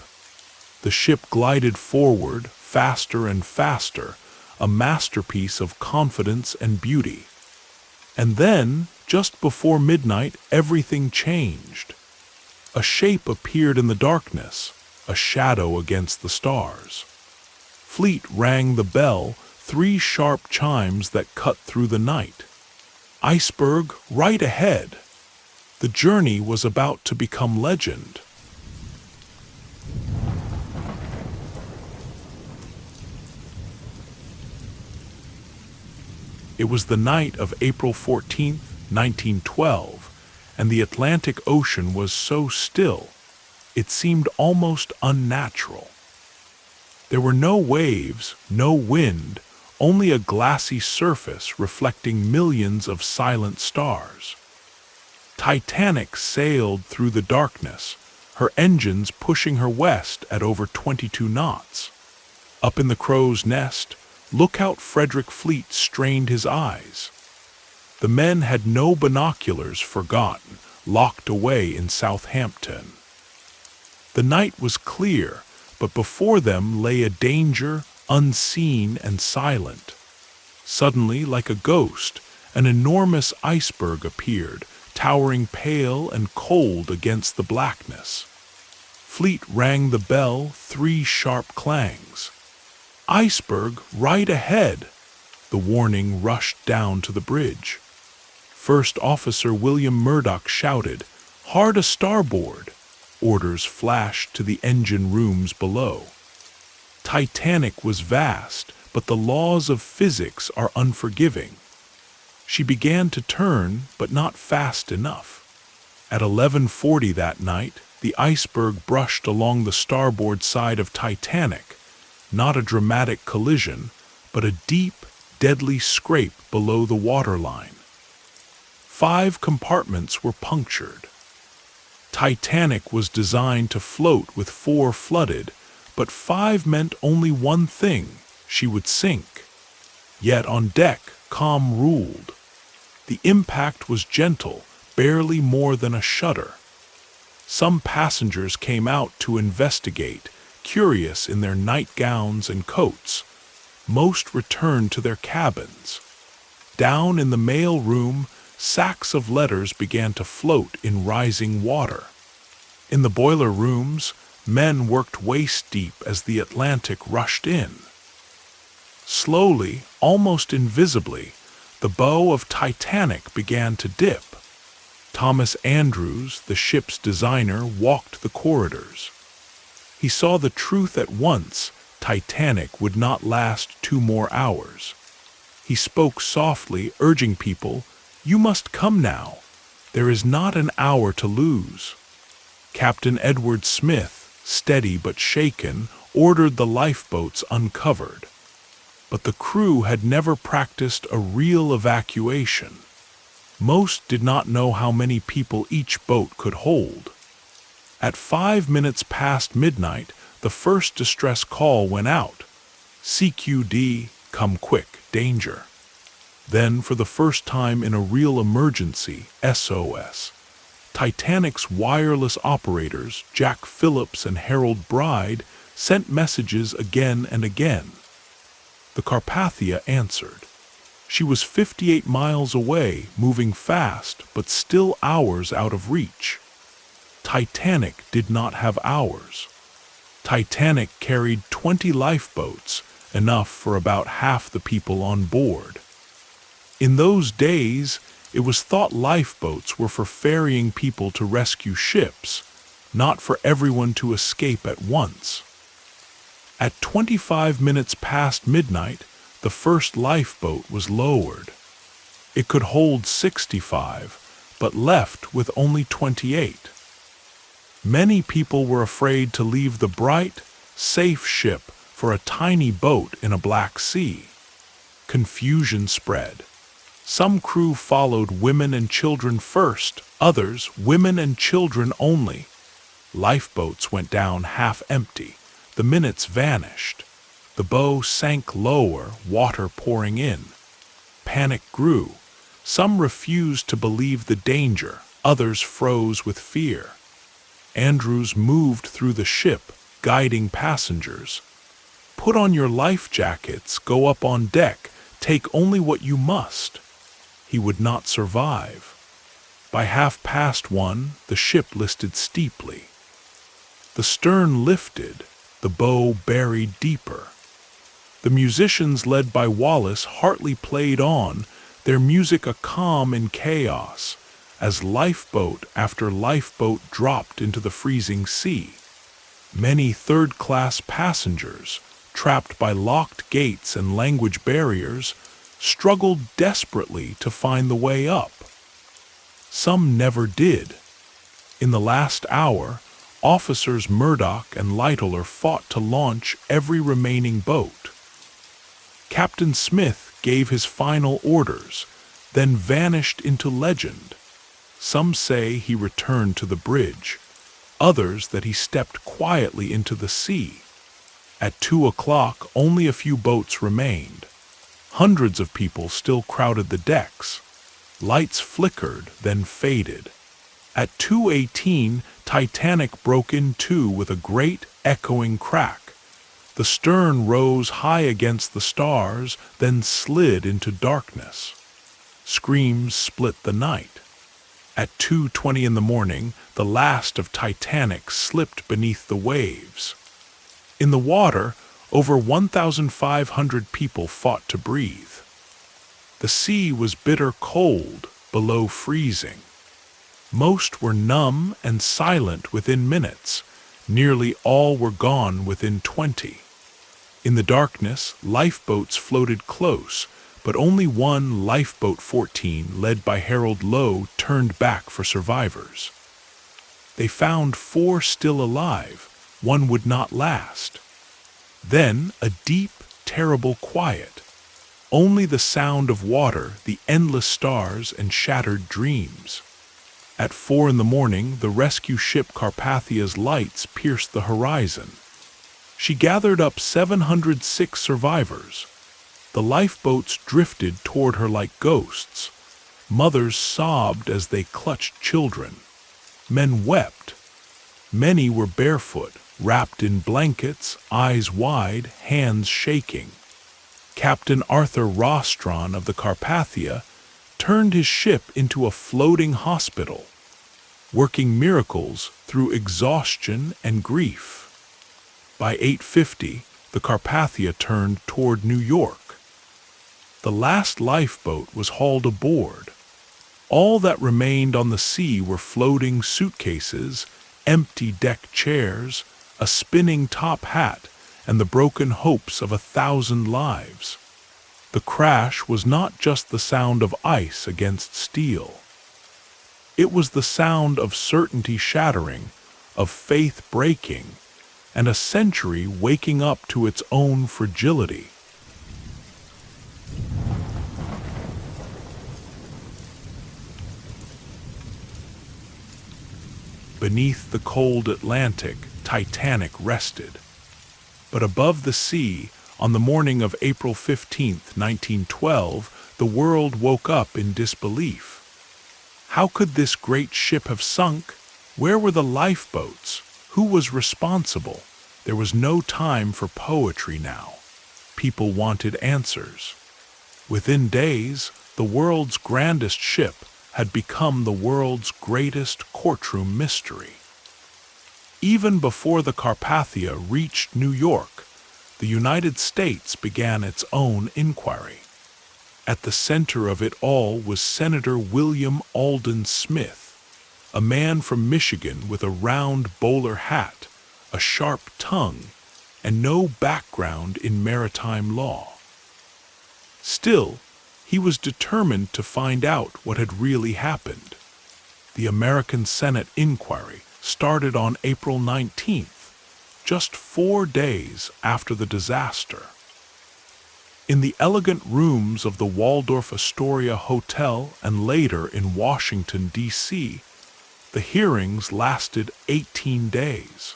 The ship glided forward, faster and faster, a masterpiece of confidence and beauty. And then, just before midnight, everything changed. A shape appeared in the darkness, a shadow against the stars. Fleet rang the bell, 3 sharp chimes that cut through the night. Iceberg, right ahead. The journey was about to become legend. It was the night of April 14th, 1912, and the Atlantic Ocean was so still, it seemed almost unnatural. There were no waves, no wind, only a glassy surface reflecting millions of silent stars. Titanic sailed through the darkness, her engines pushing her west at over 22 knots. Up in the crow's nest, Lookout Frederick Fleet strained his eyes. The men had no binoculars forgotten, locked away in Southampton. The night was clear, but before them lay a danger unseen and silent. Suddenly, like a ghost, an enormous iceberg appeared, towering pale and cold against the blackness. Fleet rang the bell 3 sharp clangs. "Iceberg, right ahead!" The warning rushed down to the bridge. First Officer William Murdoch shouted, "Hard a starboard!" Orders flashed to the engine rooms below. Titanic was vast, but the laws of physics are unforgiving. She began to turn, but not fast enough. At 11:40 that night, the iceberg brushed along the starboard side of Titanic, not a dramatic collision, but a deep, deadly scrape below the waterline. 5 compartments were punctured. Titanic was designed to float with 4 flooded, but 5 meant only one thing: she would sink. Yet on deck, calm ruled. The impact was gentle, barely more than a shudder. Some passengers came out to investigate, curious in their nightgowns and coats. Most returned to their cabins. Down in the mail room, sacks of letters began to float in rising water. In the boiler rooms, men worked waist-deep as the Atlantic rushed in. Slowly, almost invisibly, the bow of Titanic began to dip. Thomas Andrews, the ship's designer, walked the corridors. He saw the truth at once: Titanic would not last 2 more hours. He spoke softly, urging people, "You must come now. There is not an hour to lose." Captain Edward Smith, steady but shaken, ordered the lifeboats uncovered. But the crew had never practiced a real evacuation. Most did not know how many people each boat could hold. At 5 minutes past midnight, the first distress call went out. "CQD, come quick, danger." Then, for the first time in a real emergency, SOS. Titanic's wireless operators, Jack Phillips and Harold Bride, sent messages again and again. The Carpathia answered. She was 58 miles away, moving fast, but still hours out of reach. Titanic did not have hours. Titanic carried 20 lifeboats, enough for about half the people on board. In those days, it was thought lifeboats were for ferrying people to rescue ships, not for everyone to escape at once. At 25 minutes past midnight, the first lifeboat was lowered. It could hold 65, but left with only 28. Many people were afraid to leave the bright, safe ship for a tiny boat in a black sea. Confusion spread. Some crew followed women and children first, others women and children only. Lifeboats went down half empty. The minutes vanished. The bow sank lower, water pouring in. Panic grew. Some refused to believe the danger, others froze with fear. Andrews moved through the ship, guiding passengers. "Put on your life jackets, go up on deck, take only what you must." He would not survive. By 1:30, the ship listed steeply. The stern lifted, the bow buried deeper. The musicians led by Wallace Hartley played on, their music a calm in chaos, as lifeboat after lifeboat dropped into the freezing sea. Many third-class passengers, trapped by locked gates and language barriers, struggled desperately to find the way up. Some never did. In the last hour, Officers Murdoch and Littler fought to launch every remaining boat. Captain Smith gave his final orders, then vanished into legend. Some say he returned to the bridge, others that he stepped quietly into the sea. At 2 o'clock, only a few boats remained. Hundreds of people still crowded the decks. Lights flickered, then faded. At 2:18, Titanic broke in two with a great, echoing crack. The stern rose high against the stars, then slid into darkness. Screams split the night. At 2:20 in the morning, the last of Titanic slipped beneath the waves. In the water, over 1,500 people fought to breathe. The sea was bitter cold, below freezing. Most were numb and silent within minutes. Nearly all were gone within 20. In the darkness, lifeboats floated close, but only one Lifeboat 14, led by Harold Lowe, turned back for survivors. They found 4 still alive. One would not last. Then a deep, terrible quiet. Only the sound of water, the endless stars, and shattered dreams. At 4 in the morning, the rescue ship Carpathia's lights pierced the horizon. She gathered up 706 survivors. The lifeboats drifted toward her like ghosts. Mothers sobbed as they clutched children. Men wept. Many were barefoot, wrapped in blankets, eyes wide, hands shaking. Captain Arthur Rostron of the Carpathia turned his ship into a floating hospital, working miracles through exhaustion and grief. By 8:50, the Carpathia turned toward New York. The last lifeboat was hauled aboard. All that remained on the sea were floating suitcases, empty deck chairs, a spinning top hat, and the broken hopes of 1,000 lives. The crash was not just the sound of ice against steel. It was the sound of certainty shattering, of faith breaking, and a century waking up to its own fragility. Beneath the cold Atlantic, Titanic rested. But above the sea, on the morning of April 15, 1912, the world woke up in disbelief. How could this great ship have sunk? Where were the lifeboats? Who was responsible? There was no time for poetry now. People wanted answers. Within days, the world's grandest ship had become the world's greatest courtroom mystery. Even before the Carpathia reached New York, the United States began its own inquiry. At the center of it all was Senator William Alden Smith, a man from Michigan with a round bowler hat, a sharp tongue, and no background in maritime law. Still, he was determined to find out what had really happened. The American Senate inquiry started on April 19th, just 4 days after the disaster. In the elegant rooms of the Waldorf Astoria Hotel and later in Washington, D.C., the hearings lasted 18 days.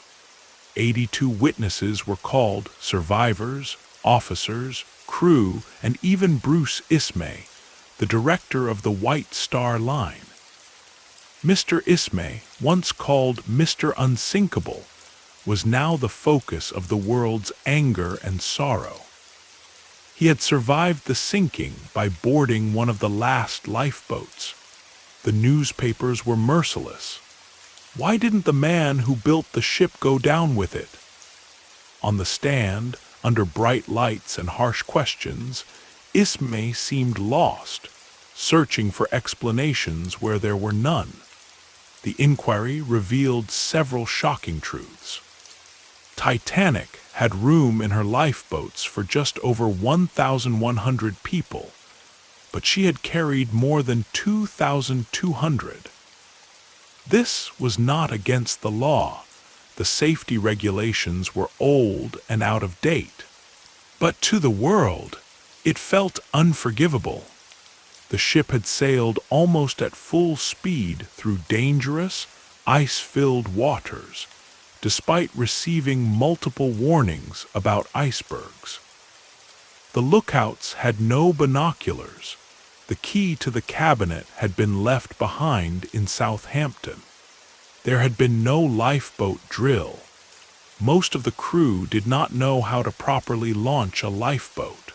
82 witnesses were called: survivors, officers, crew, and even Bruce Ismay, the director of the White Star Line. Mr. Ismay, once called Mr. Unsinkable, was now the focus of the world's anger and sorrow. He had survived the sinking by boarding one of the last lifeboats. The newspapers were merciless. Why didn't the man who built the ship go down with it? On the stand, under bright lights and harsh questions, Ismay seemed lost, searching for explanations where there were none. The inquiry revealed several shocking truths. Titanic had room in her lifeboats for just over 1,100 people, but she had carried more than 2,200. This was not against the law. The safety regulations were old and out of date. But to the world, it felt unforgivable. The the ship had sailed almost at full speed through dangerous, ice-filled waters, despite receiving multiple warnings about icebergs. The lookouts had no binoculars. The key to the cabinet had been left behind in Southampton. There had been no lifeboat drill. Most of the crew did not know how to properly launch a lifeboat.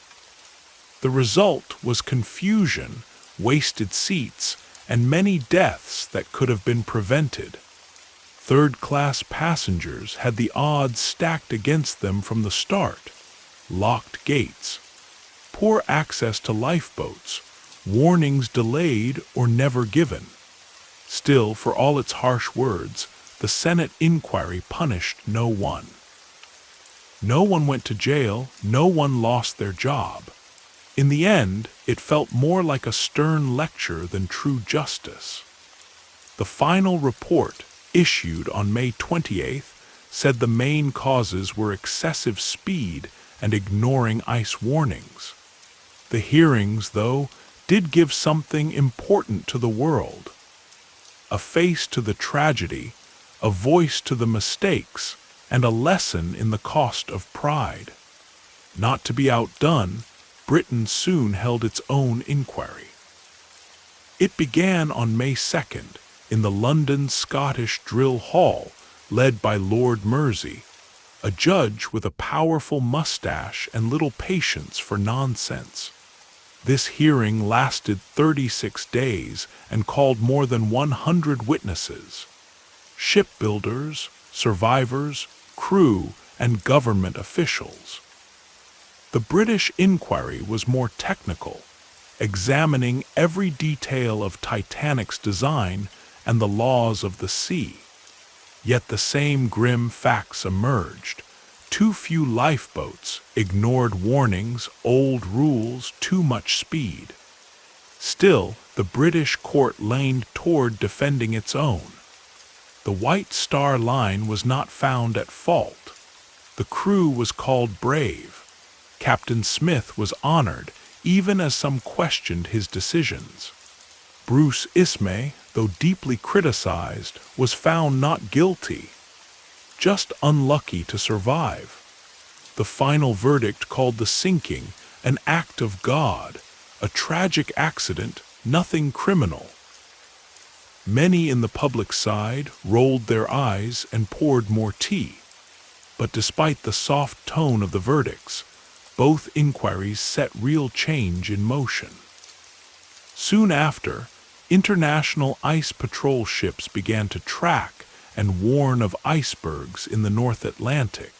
The result was confusion, wasted seats, and many deaths that could have been prevented. Third-class passengers had the odds stacked against them from the start. Locked gates, poor access to lifeboats, warnings delayed or never given. Still, for all its harsh words, the Senate inquiry punished no one. No one went to jail, no one lost their job. In the end, it felt more like a stern lecture than true justice. The final report, issued on May 28th, said the main causes were excessive speed and ignoring ice warnings. The hearings, though, did give something important to the world. A face to the tragedy, a voice to the mistakes, and a lesson in the cost of pride. Not to be outdone, Britain soon held its own inquiry. It began on May 2nd in the London Scottish Drill Hall, led by Lord Mersey, a judge with a powerful mustache and little patience for nonsense. This hearing lasted 36 days and called more than 100 witnesses. Shipbuilders, survivors, crew, and government officials. The British inquiry was more technical, examining every detail of Titanic's design and the laws of the sea. Yet the same grim facts emerged. Too few lifeboats, ignored warnings, old rules, too much speed. Still, the British court leaned toward defending its own. The White Star Line was not found at fault. The crew was called brave. Captain Smith was honored, even as some questioned his decisions. Bruce Ismay, though deeply criticized, was found not guilty, just unlucky to survive. The final verdict called the sinking an act of God, a tragic accident, nothing criminal. Many in the public side rolled their eyes and poured more tea. But despite the soft tone of the verdicts, both inquiries set real change in motion. Soon after, international ice patrol ships began to track and warn of icebergs in the North Atlantic.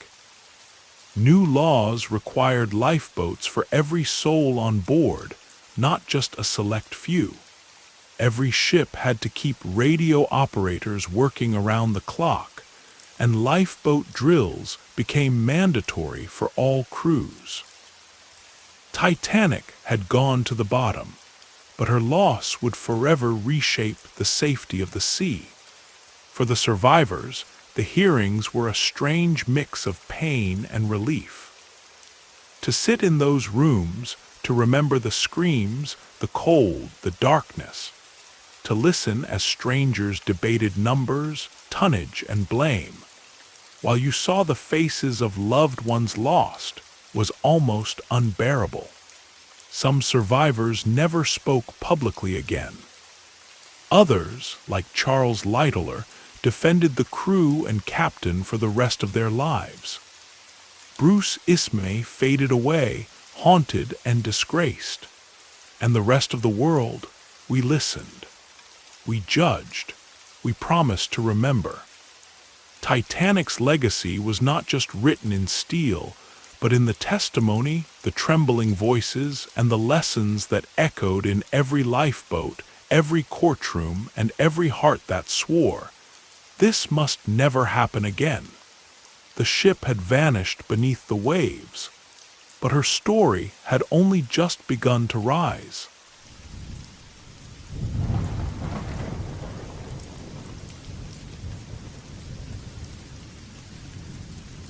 New laws required lifeboats for every soul on board, not just a select few. Every ship had to keep radio operators working around the clock, and lifeboat drills became mandatory for all crews. Titanic had gone to the bottom, but her loss would forever reshape the safety of the sea. For the survivors, the hearings were a strange mix of pain and relief. To sit in those rooms, to remember the screams, the cold, the darkness, to listen as strangers debated numbers, tonnage, and blame, while you saw the faces of loved ones lost, was almost unbearable. Some survivors never spoke publicly again. Others, like Charles Littler, defended the crew and captain for the rest of their lives. Bruce Ismay faded away, haunted and disgraced. And the rest of the world, we listened. We judged. We promised to remember. Titanic's legacy was not just written in steel, but in the testimony, the trembling voices, and the lessons that echoed in every lifeboat, every courtroom, and every heart that swore, this must never happen again. The ship had vanished beneath the waves, but her story had only just begun to rise.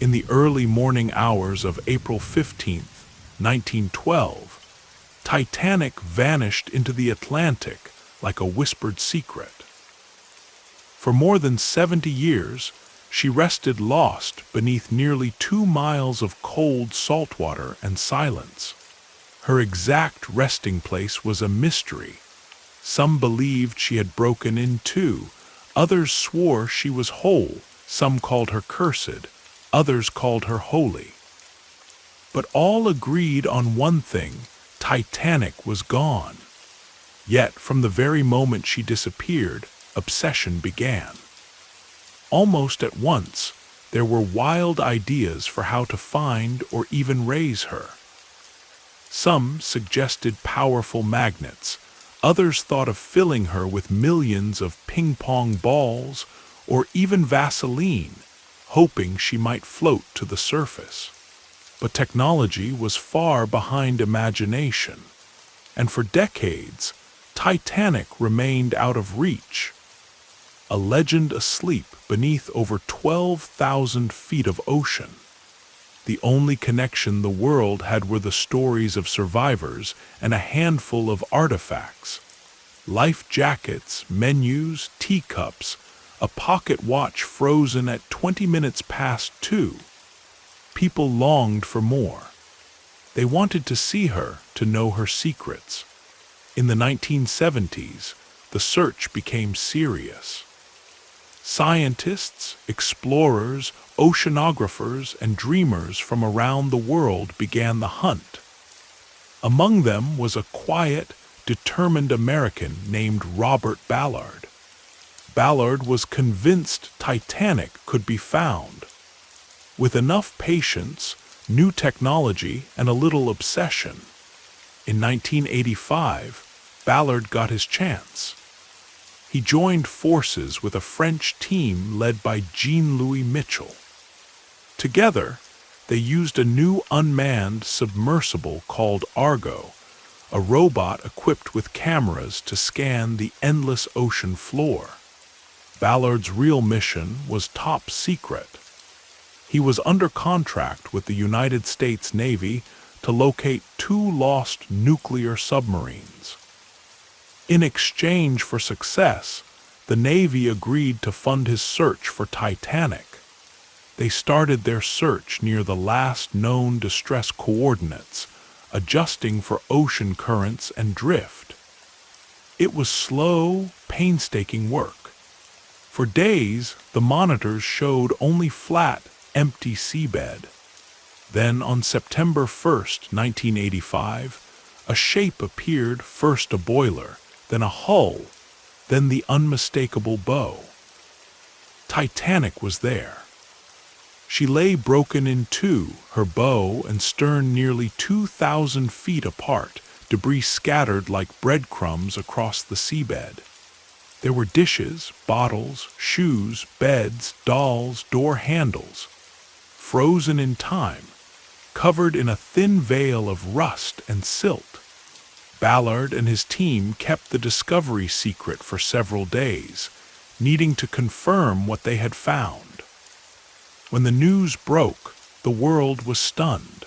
In the early morning hours of April 15, 1912, Titanic vanished into the Atlantic like a whispered secret. For more than 70 years, she rested lost beneath nearly 2 miles of cold saltwater and silence. Her exact resting place was a mystery. Some believed she had broken in two, others swore she was whole, some called her cursed, others called her holy. But all agreed on one thing: Titanic was gone. Yet, from the very moment she disappeared, obsession began. Almost at once, there were wild ideas for how to find or even raise her. Some suggested powerful magnets, others thought of filling her with millions of ping-pong balls or even Vaseline, hoping she might float to the surface. But technology was far behind imagination, and for decades, Titanic remained out of reach. A legend asleep beneath over 12,000 feet of ocean. The only connection the world had were the stories of survivors and a handful of artifacts. Life jackets, menus, teacups, a pocket watch frozen at 20 minutes past 2. People longed for more. They wanted to see her, to know her secrets. In the 1970s, the search became serious. Scientists, explorers, oceanographers, and dreamers from around the world began the hunt. Among them was a quiet, determined American named Robert Ballard. Ballard was convinced Titanic could be found. With enough patience, new technology, and a little obsession, in 1985, Ballard got his chance. He joined forces with a French team led by Jean-Louis Mitchell. Together, they used a new unmanned submersible called Argo, a robot equipped with cameras to scan the endless ocean floor. Ballard's real mission was top secret. He was under contract with the United States Navy to locate 2 lost nuclear submarines. In exchange for success, the Navy agreed to fund his search for Titanic. They started their search near the last known distress coordinates, adjusting for ocean currents and drift. It was slow, painstaking work. For days, the monitors showed only flat, empty seabed. Then, on September 1st, 1985, a shape appeared, first a boiler, then a hull, then the unmistakable bow. Titanic was there. She lay broken in two, her bow and stern nearly 2,000 feet apart, debris scattered like breadcrumbs across the seabed. There were dishes, bottles, shoes, beds, dolls, door handles, frozen in time, covered in a thin veil of rust and silt. Ballard and his team kept the discovery secret for several days, needing to confirm what they had found. When the news broke, the world was stunned.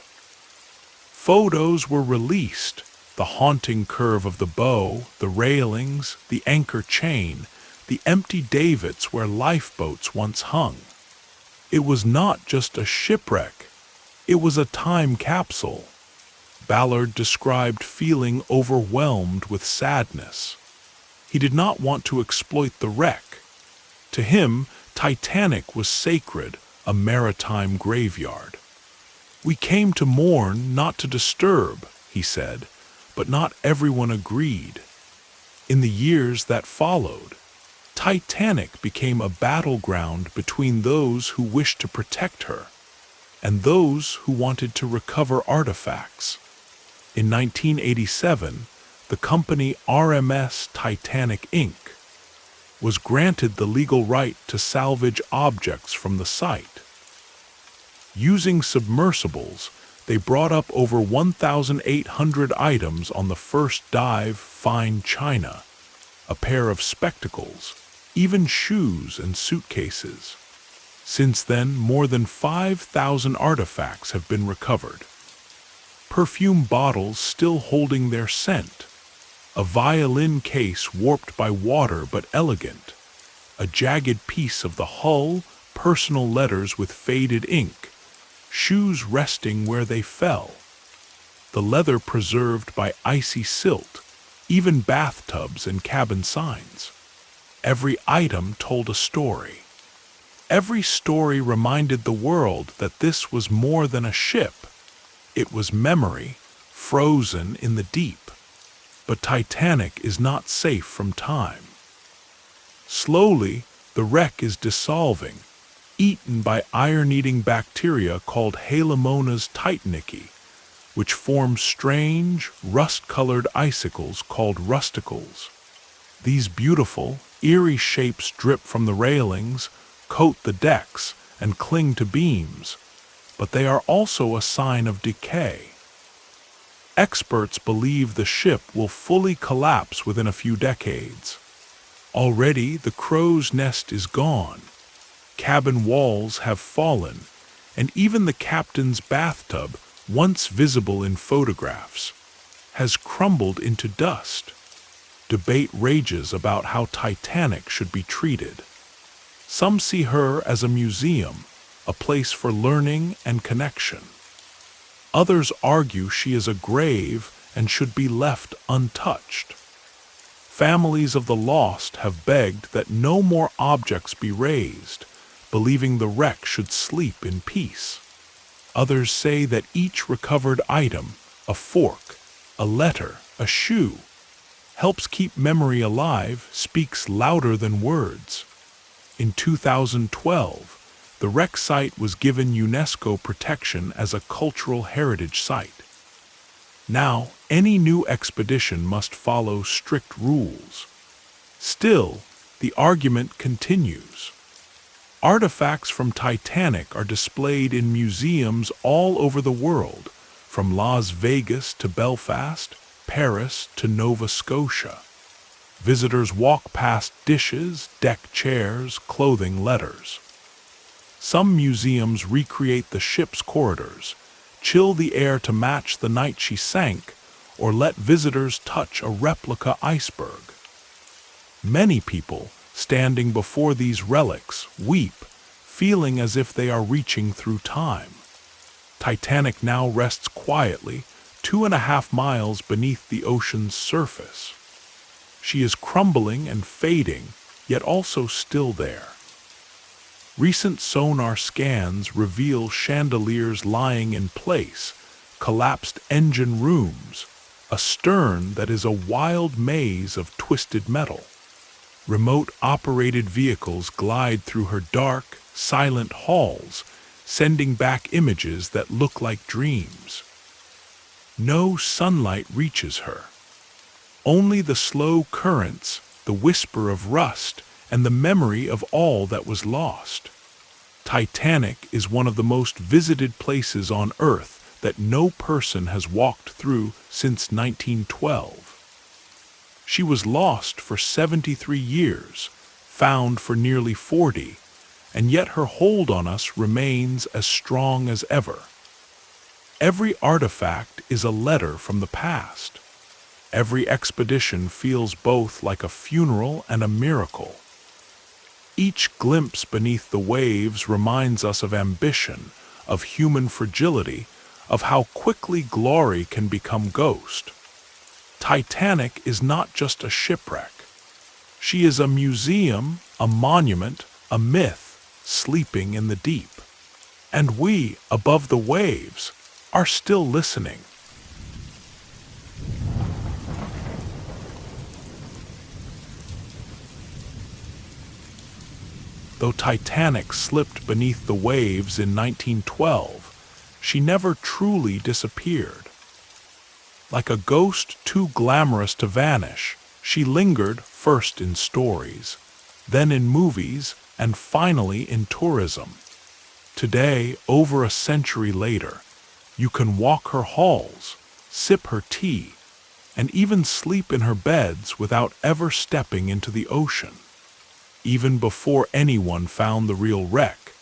Photos were released: the haunting curve of the bow, the railings, the anchor chain, the empty davits where lifeboats once hung. It was not just a shipwreck, it was a time capsule. Ballard described feeling overwhelmed with sadness. He did not want to exploit the wreck. To him, Titanic was sacred, a maritime graveyard. "We came to mourn, not to disturb," he said, but not everyone agreed. In the years that followed, Titanic became a battleground between those who wished to protect her and those who wanted to recover artifacts. In 1987, the company RMS Titanic Inc. was granted the legal right to salvage objects from the site. Using submersibles, they brought up over 1,800 items on the first dive, fine china, a pair of spectacles, even shoes and suitcases. Since then, more than 5,000 artifacts have been recovered. perfume bottles still holding their scent, a violin case warped by water but elegant, a jagged piece of the hull, personal letters with faded ink, shoes resting where they fell, the leather preserved by icy silt, even bathtubs and cabin signs. Every item told a story. Every story reminded the world that this was more than a ship. It was memory, frozen in the deep. But Titanic is not safe from time. Slowly, the wreck is dissolving, eaten by iron-eating bacteria called Halomonas titanici, which form strange, rust-colored icicles called rusticles. These beautiful, eerie shapes drip from the railings, coat the decks, and cling to beams, but they are also a sign of decay. Experts believe the ship will fully collapse within a few decades. Already the crow's nest is gone, cabin walls have fallen, and even the captain's bathtub, once visible in photographs, has crumbled into dust. Debate rages about how Titanic should be treated. Some see her as a museum, a place for learning and connection. Others argue she is a grave and should be left untouched. Families of the lost have begged that no more objects be raised, believing the wreck should sleep in peace. Others say that each recovered item, a fork, a letter, a shoe, helps keep memory alive, speaks louder than words. In 2012, the wreck site was given UNESCO protection as a cultural heritage site. Now, any new expedition must follow strict rules. Still, the argument continues. Artifacts from Titanic are displayed in museums all over the world, from Las Vegas to Belfast, Paris to Nova Scotia. Visitors walk past dishes, deck chairs, clothing letters. Some museums recreate the ship's corridors, chill the air to match the night she sank, or let visitors touch a replica iceberg. Many people, standing before these relics, weep, feeling as if they are reaching through time. Titanic now rests quietly, 2.5 miles beneath the ocean's surface. She is crumbling and fading, yet also still there. Recent sonar scans reveal chandeliers lying in place, collapsed engine rooms, a stern that is a wild maze of twisted metal. Remote-operated vehicles glide through her dark, silent halls, sending back images that look like dreams. No sunlight reaches her. Only the slow currents, the whisper of rust, and the memory of all that was lost. Titanic is one of the most visited places on Earth that no person has walked through since 1912. She was lost for 73 years, found for nearly 40, and yet her hold on us remains as strong as ever. Every artifact is a letter from the past. Every expedition feels both like a funeral and a miracle. Each glimpse beneath the waves reminds us of ambition, of human fragility, of how quickly glory can become ghost. Titanic is not just a shipwreck. She is a museum, a monument, a myth, sleeping in the deep. And we, above the waves, are still listening. Though Titanic slipped beneath the waves in 1912, she never truly disappeared. Like a ghost too glamorous to vanish, she lingered first in stories, then in movies, and finally in tourism. Today, over a century later, you can walk her halls, sip her tea, and even sleep in her beds without ever stepping into the ocean. Even before anyone found the real wreck,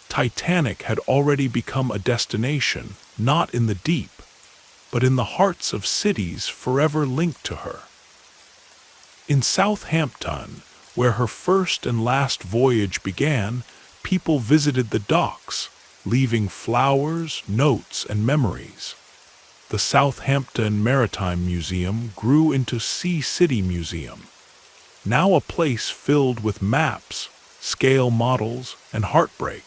Titanic had already become a destination, not in the deep, but in the hearts of cities forever linked to her. In Southampton, where her first and last voyage began, people visited the docks, leaving flowers, notes, and memories. The Southampton Maritime Museum grew into Sea City Museum, now a place filled with maps, scale models, and heartbreak.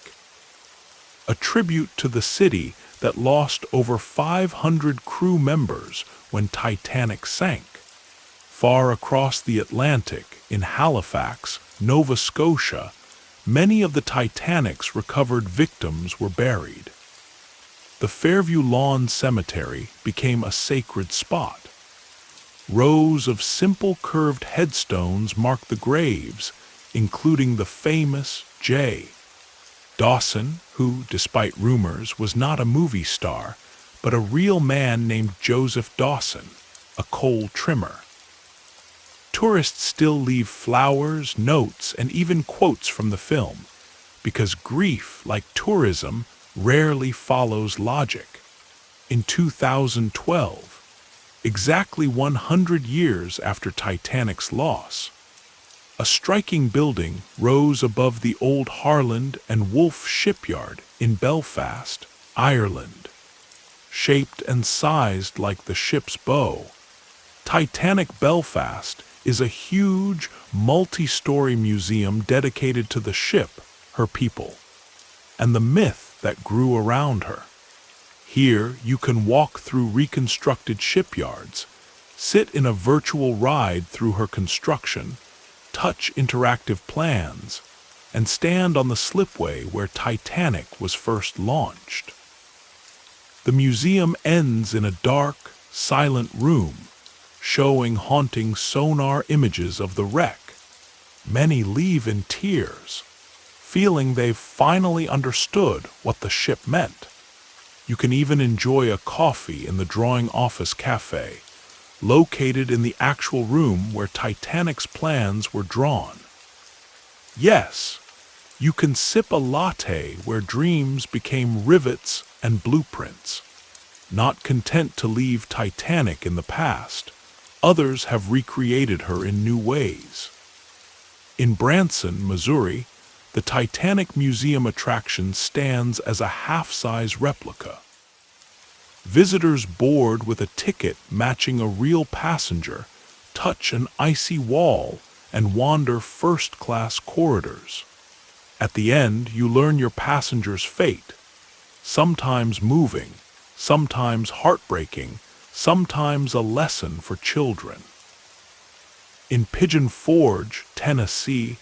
A tribute to the city that lost over 500 crew members when Titanic sank. Far across the Atlantic, in Halifax, Nova Scotia, many of the Titanic's recovered victims were buried. The Fairview Lawn Cemetery became a sacred spot. Rows of simple curved headstones mark the graves, including the famous J. Dawson, who, despite rumors, was not a movie star, but a real man named Joseph Dawson, a coal trimmer. Tourists still leave flowers, notes, and even quotes from the film, because grief, like tourism, rarely follows logic. In 2012, exactly 100 years after Titanic's loss, a striking building rose above the old Harland and Wolff shipyard in Belfast, Ireland. Shaped and sized like the ship's bow, Titanic Belfast is a huge, multi-story museum dedicated to the ship, her people, and the myth that grew around her. Here you can walk through reconstructed shipyards, sit in a virtual ride through her construction, touch interactive plans, and stand on the slipway where Titanic was first launched. The museum ends in a dark, silent room, showing haunting sonar images of the wreck. Many leave in tears, feeling they've finally understood what the ship meant. You can even enjoy a coffee in the Drawing Office Cafe, located in the actual room where Titanic's plans were drawn. Yes, you can sip a latte where dreams became rivets and blueprints. Not content to leave Titanic in the past, others have recreated her in new ways. In Branson, Missouri, the Titanic Museum attraction stands as a half-size replica. Visitors board with a ticket matching a real passenger, touch an icy wall, and wander first-class corridors. At the end, you learn your passenger's fate, sometimes moving, sometimes heartbreaking, sometimes a lesson for children. In Pigeon Forge, Tennessee,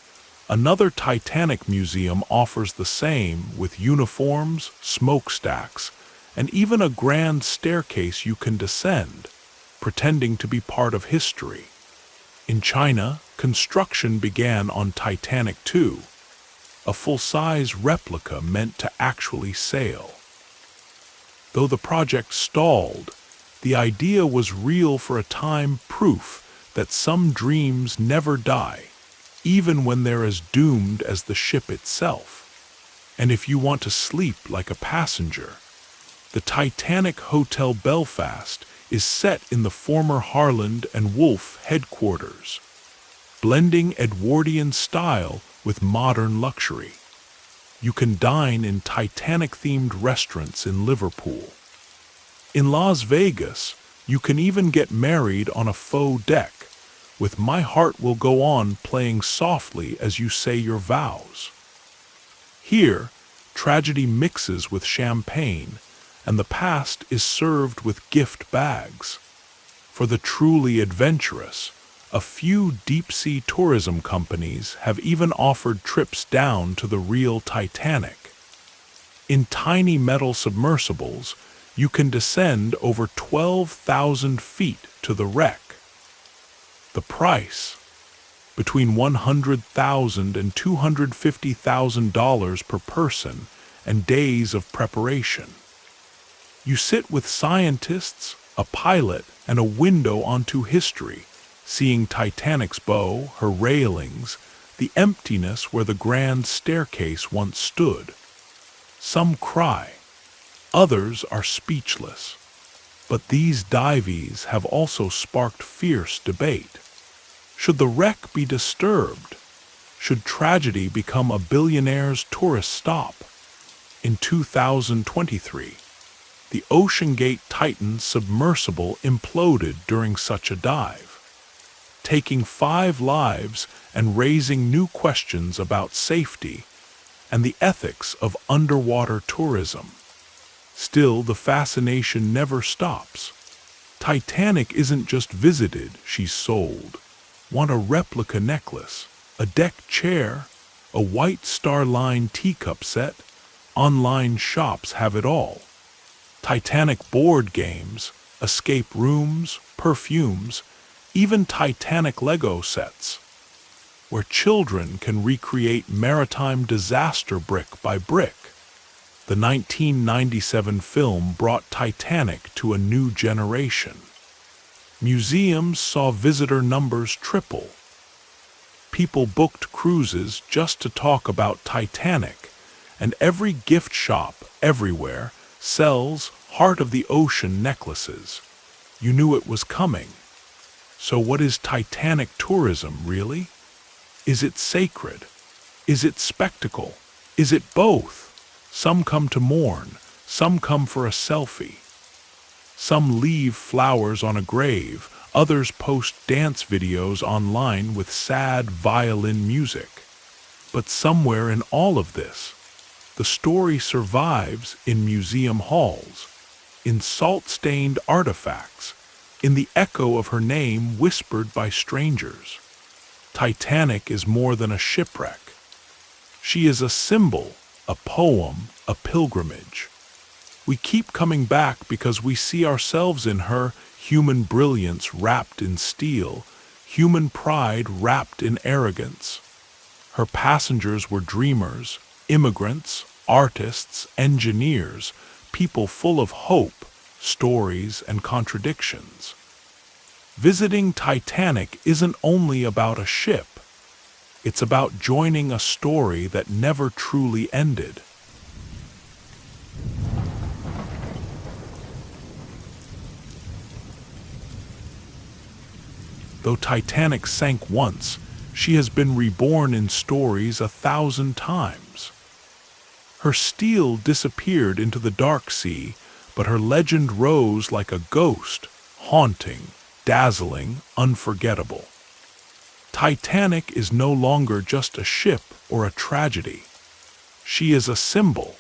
another Titanic museum offers the same, with uniforms, smokestacks, and even a grand staircase you can descend, pretending to be part of history. In China, construction began on Titanic II, a full-size replica meant to actually sail. Though the project stalled, the idea was real for a time, proof that some dreams never die, even when they're as doomed as the ship itself. And if you want to sleep like a passenger, the Titanic Hotel Belfast is set in the former Harland and Wolff headquarters, blending Edwardian style with modern luxury. You can dine in Titanic-themed restaurants in Liverpool. In Las Vegas, you can even get married on a faux deck, with My Heart Will Go On playing softly as you say your vows. Here, tragedy mixes with champagne, and the past is served with gift bags. For the truly adventurous, a few deep-sea tourism companies have even offered trips down to the real Titanic. In tiny metal submersibles, you can descend over 12,000 feet to the wreck. The price? Between $100,000 and $250,000 per person, and days of preparation. You sit with scientists, a pilot, and a window onto history, seeing Titanic's bow, her railings, the emptiness where the grand staircase once stood. Some cry. Others are speechless. But these dives have also sparked fierce debate. Should the wreck be disturbed? Should tragedy become a billionaire's tourist stop? In 2023, the OceanGate Titan submersible imploded during such a dive, taking 5 lives and raising new questions about safety and the ethics of underwater tourism. Still, the fascination never stops. Titanic isn't just visited, she's sold. Want a replica necklace, a deck chair, a white star-lined teacup set? Online shops have it all. Titanic board games, escape rooms, perfumes, even Titanic Lego sets, where children can recreate maritime disaster brick by brick. The 1997 film brought Titanic to a new generation. Museums saw visitor numbers triple. People booked cruises just to talk about Titanic, and every gift shop everywhere sells Heart of the Ocean necklaces. You knew it was coming. So what is Titanic tourism, really? Is it sacred? Is it spectacle? Is it both? Some come to mourn, some come for a selfie. Some leave flowers on a grave, others post dance videos online with sad violin music. But somewhere in all of this, the story survives in museum halls, in salt-stained artifacts, in the echo of her name whispered by strangers. Titanic is more than a shipwreck. She is a symbol, a poem, a pilgrimage. We keep coming back because we see ourselves in her, human brilliance wrapped in steel, human pride wrapped in arrogance. Her passengers were dreamers, immigrants, artists, engineers, people full of hope, stories, and contradictions. Visiting Titanic isn't only about a ship. It's about joining a story that never truly ended. Though Titanic sank once, she has been reborn in stories 1,000 times. Her steel disappeared into the dark sea, but her legend rose like a ghost, haunting, dazzling, unforgettable. Titanic is no longer just a ship or a tragedy. She is a symbol,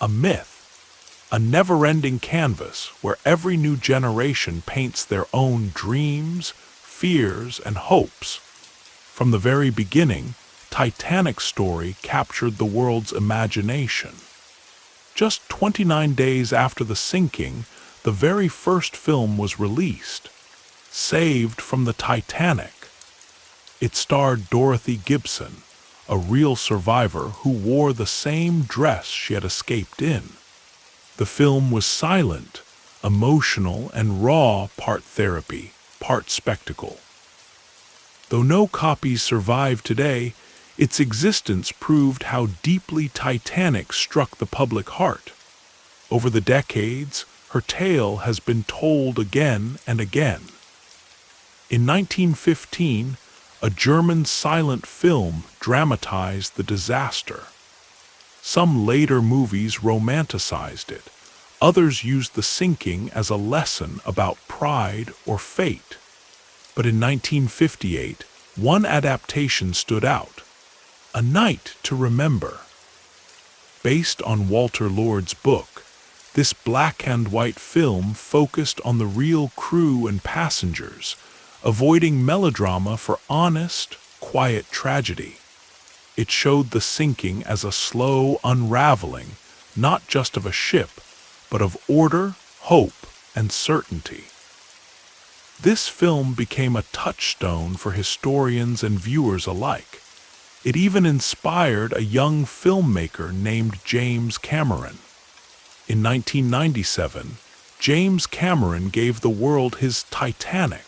a myth, a never-ending canvas where every new generation paints their own dreams, fears, and hopes. From the very beginning, Titanic's story captured the world's imagination. Just 29 days after the sinking, the very first film was released, Saved from the Titanic. It starred Dorothy Gibson, a real survivor who wore the same dress she had escaped in. The film was silent, emotional, and raw, part therapy, part spectacle. Though no copies survive today, its existence proved how deeply Titanic struck the public heart. Over the decades, her tale has been told again and again. In 1915, a German silent film dramatized the disaster. Some later movies romanticized it. Others used the sinking as a lesson about pride or fate. But in 1958, one adaptation stood out, A Night to Remember. Based on Walter Lord's book, this black-and-white film focused on the real crew and passengers, avoiding melodrama for honest, quiet tragedy. It showed the sinking as a slow unraveling, not just of a ship, but of order, hope, and certainty. This film became a touchstone for historians and viewers alike. It even inspired a young filmmaker named James Cameron. In 1997, James Cameron gave the world his Titanic.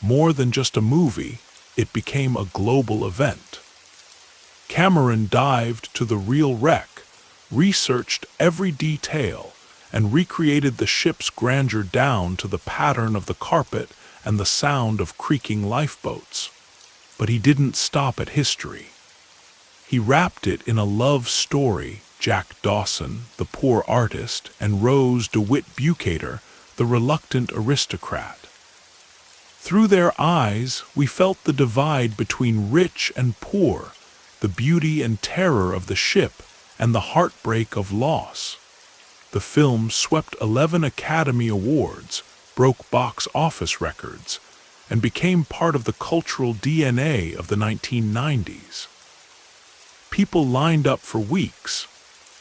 More than just a movie, it became a global event. Cameron dived to the real wreck, researched every detail, and recreated the ship's grandeur down to the pattern of the carpet and the sound of creaking lifeboats. But he didn't stop at history. He wrapped it in a love story. Jack Dawson, the poor artist, and Rose DeWitt Bukater, the reluctant aristocrat. Through their eyes, we felt the divide between rich and poor, the beauty and terror of the ship, and the heartbreak of loss. The film swept 11 Academy Awards, broke box office records, and became part of the cultural DNA of the 1990s. People lined up for weeks,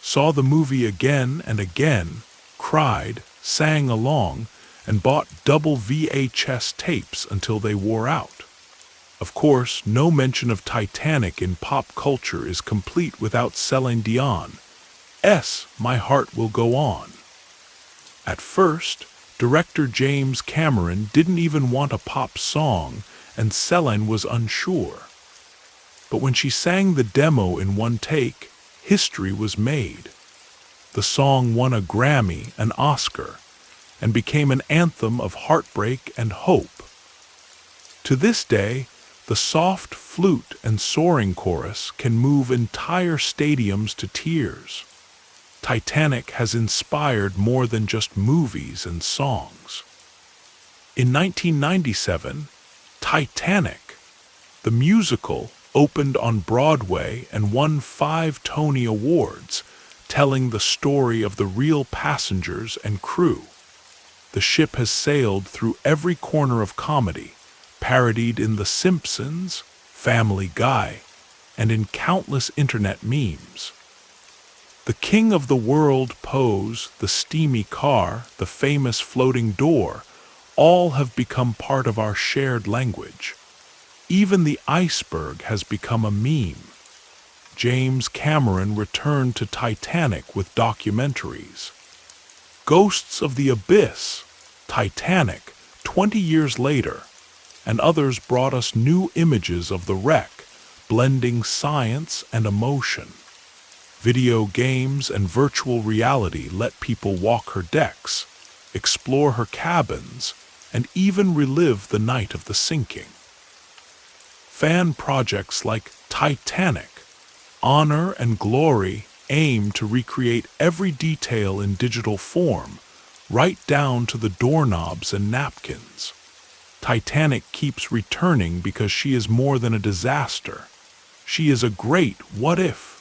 saw the movie again and again, cried, sang along, and bought double VHS tapes until they wore out. Of course, no mention of Titanic in pop culture is complete without Celine Dion's My Heart Will Go On. At first, director James Cameron didn't even want a pop song, and Celine was unsure. But when she sang the demo in one take, history was made. The song won a Grammy, an Oscar, and became an anthem of heartbreak and hope. To this day, the soft flute and soaring chorus can move entire stadiums to tears. Titanic has inspired more than just movies and songs. In 1997, Titanic, the musical, opened on Broadway and won 5 Tony Awards, telling the story of the real passengers and crew. The ship has sailed through every corner of comedy, parodied in The Simpsons, Family Guy, and in countless internet memes. The king of the world pose, the steamy car, the famous floating door, all have become part of our shared language. Even the iceberg has become a meme. James Cameron returned to Titanic with documentaries. Ghosts of the Abyss, Titanic, 20 years later, and others brought us new images of the wreck, blending science and emotion. Video games and virtual reality let people walk her decks, explore her cabins, and even relive the night of the sinking. Fan projects like Titanic, Honor and Glory aim to recreate every detail in digital form, right down to the doorknobs and napkins. Titanic keeps returning because she is more than a disaster. She is a great what if.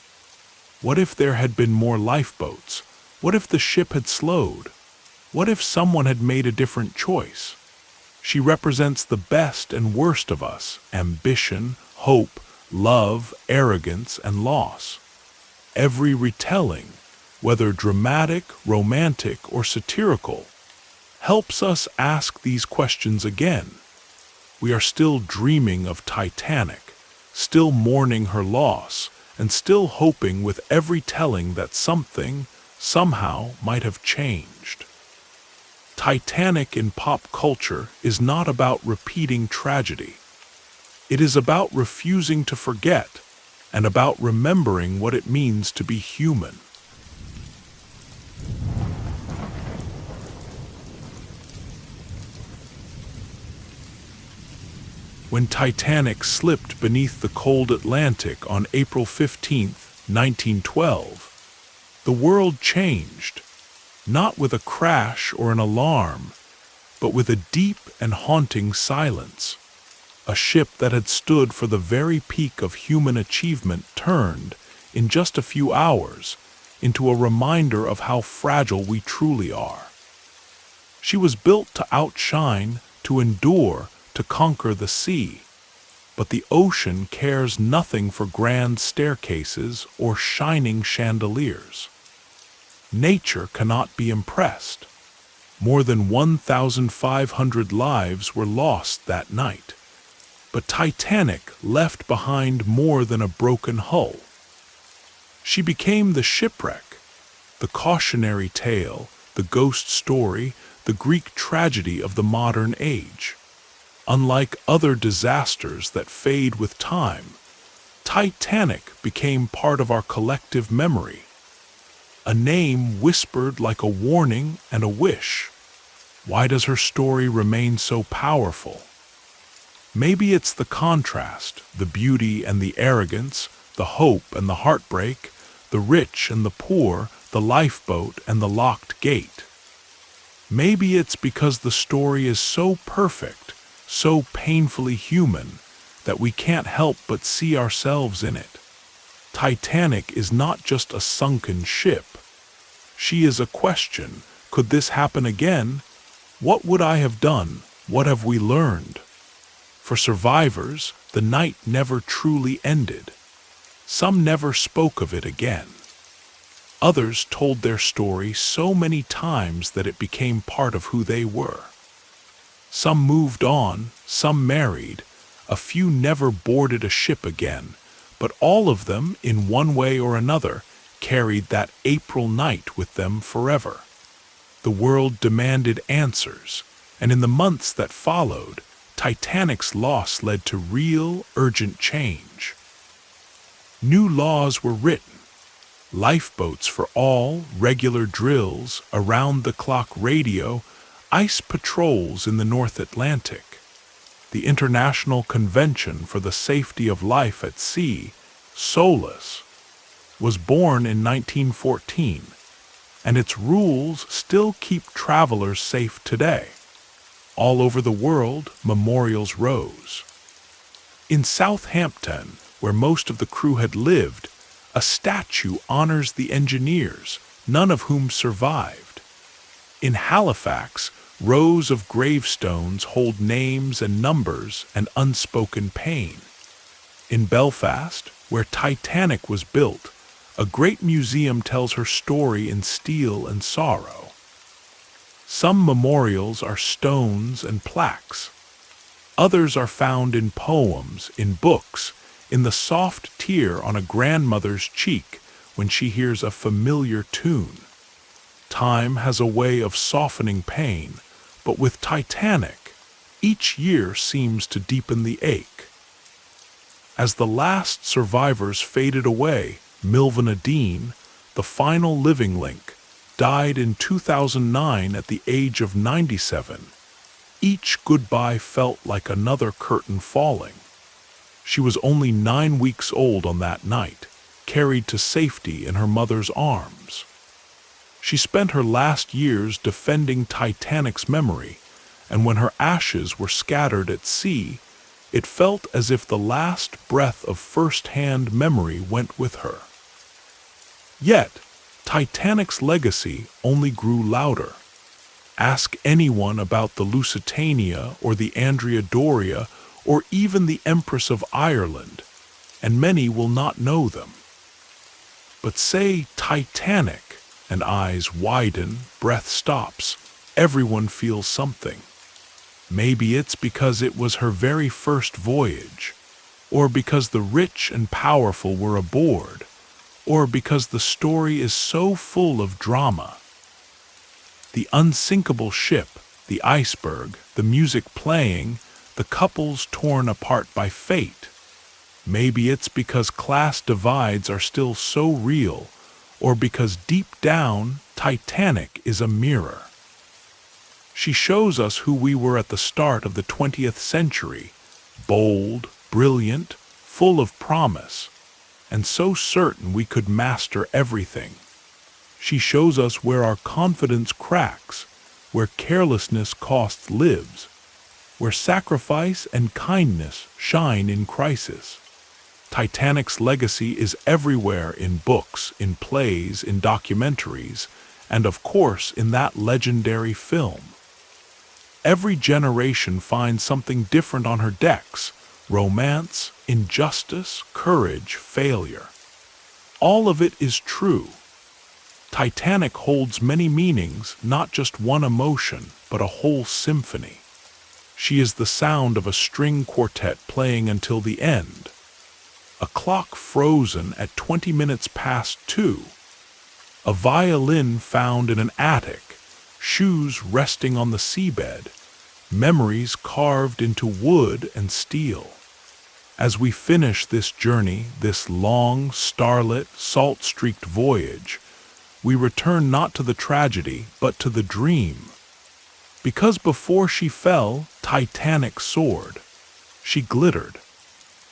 What if there had been more lifeboats? What if the ship had slowed? What if someone had made a different choice? She represents the best and worst of us: ambition, hope, love, arrogance, and loss. Every retelling, whether dramatic, romantic, or satirical, helps us ask these questions again. We are still dreaming of Titanic, still mourning her loss, and still hoping with every telling that something, somehow, might have changed. Titanic in pop culture is not about repeating tragedy. It is about refusing to forget, and about remembering what it means to be human. When Titanic slipped beneath the cold Atlantic on April 15, 1912, the world changed, not with a crash or an alarm, but with a deep and haunting silence. A ship that had stood for the very peak of human achievement turned, in just a few hours, into a reminder of how fragile we truly are. She was built to outshine, to endure, to conquer the sea. But the ocean cares nothing for grand staircases or shining chandeliers. Nature cannot be impressed. More than 1,500 lives were lost that night. But Titanic left behind more than a broken hull. She became the shipwreck, the cautionary tale, the ghost story, the Greek tragedy of the modern age. Unlike other disasters that fade with time, Titanic became part of our collective memory. a name whispered like a warning and a wish. Why does her story remain so powerful? Maybe it's the contrast, the beauty and the arrogance, the hope and the heartbreak, the rich and the poor, the lifeboat and the locked gate. Maybe it's because the story is so perfect, so painfully human, that we can't help but see ourselves in it. Titanic is not just a sunken ship. She is a question. Could this happen again? What would I have done? What have we learned? For survivors, the night never truly ended. Some never spoke of it again. Others told their story so many times that it became part of who they were. Some moved on, some married, a few never boarded a ship again, but all of them, in one way or another, carried that April night with them forever. The world demanded answers, and in the months that followed, Titanic's loss led to real, urgent change. New laws were written. Lifeboats for all, regular drills, around-the-clock radio, ice patrols in the North Atlantic. The International Convention for the Safety of Life at Sea, SOLAS, was born in 1914, and its rules still keep travelers safe today. All over the world, memorials rose. In Southampton, where most of the crew had lived, a statue honors the engineers, none of whom survived. In Halifax, rows of gravestones hold names and numbers and unspoken pain. In Belfast, where Titanic was built, a great museum tells her story in steel and sorrow. Some memorials are stones and plaques. Others are found in poems, in books, in the soft tear on a grandmother's cheek when she hears a familiar tune. Time has a way of softening pain, but with Titanic, each year seems to deepen the ache. As the last survivors faded away, Milvina Dean, the final living link, died in 2009 at the age of 97. Each goodbye felt like another curtain falling. She was only 9 weeks old on that night, carried to safety in her mother's arms. She spent her last years defending Titanic's memory, and when her ashes were scattered at sea, it felt as if the last breath of first-hand memory went with her. Yet, Titanic's legacy only grew louder. Ask anyone about the Lusitania or the Andrea Doria or even the Empress of Ireland, and many will not know them. But say Titanic, and eyes widen, breath stops, everyone feels something. Maybe it's because it was her very first voyage, or because the rich and powerful were aboard, or because the story is so full of drama. The unsinkable ship, the iceberg, the music playing, the couples torn apart by fate. Maybe it's because class divides are still so real, or because deep down, Titanic is a mirror. She shows us who we were at the start of the 20th century, bold, brilliant, full of promise, and so certain we could master everything. She shows us where our confidence cracks, where carelessness costs lives, where sacrifice and kindness shine in crisis. Titanic's legacy is everywhere in books, in plays, in documentaries, and of course in that legendary film. Every generation finds something different on her decks: romance, injustice, courage, failure. All of it is true. Titanic holds many meanings, not just one emotion, but a whole symphony. She is the sound of a string quartet playing until the end. A clock frozen at 20 minutes past 2. A violin found in an attic, shoes resting on the seabed, memories carved into wood and steel. As we finish this journey, this long, starlit, salt-streaked voyage, we return not to the tragedy, but to the dream. Because before she fell, Titanic soared. She glittered.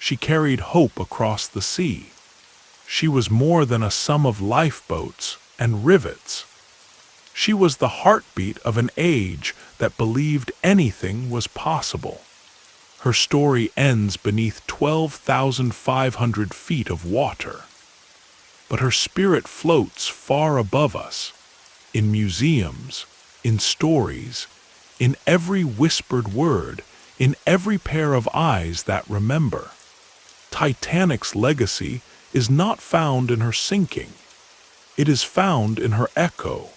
She carried hope across the sea. She was more than a sum of lifeboats and rivets. She was the heartbeat of an age that believed anything was possible. Her story ends beneath 12,500 feet of water. But her spirit floats far above us, in museums, in stories, in every whispered word, in every pair of eyes that remember. Titanic's legacy is not found in her sinking. It is found in her echo,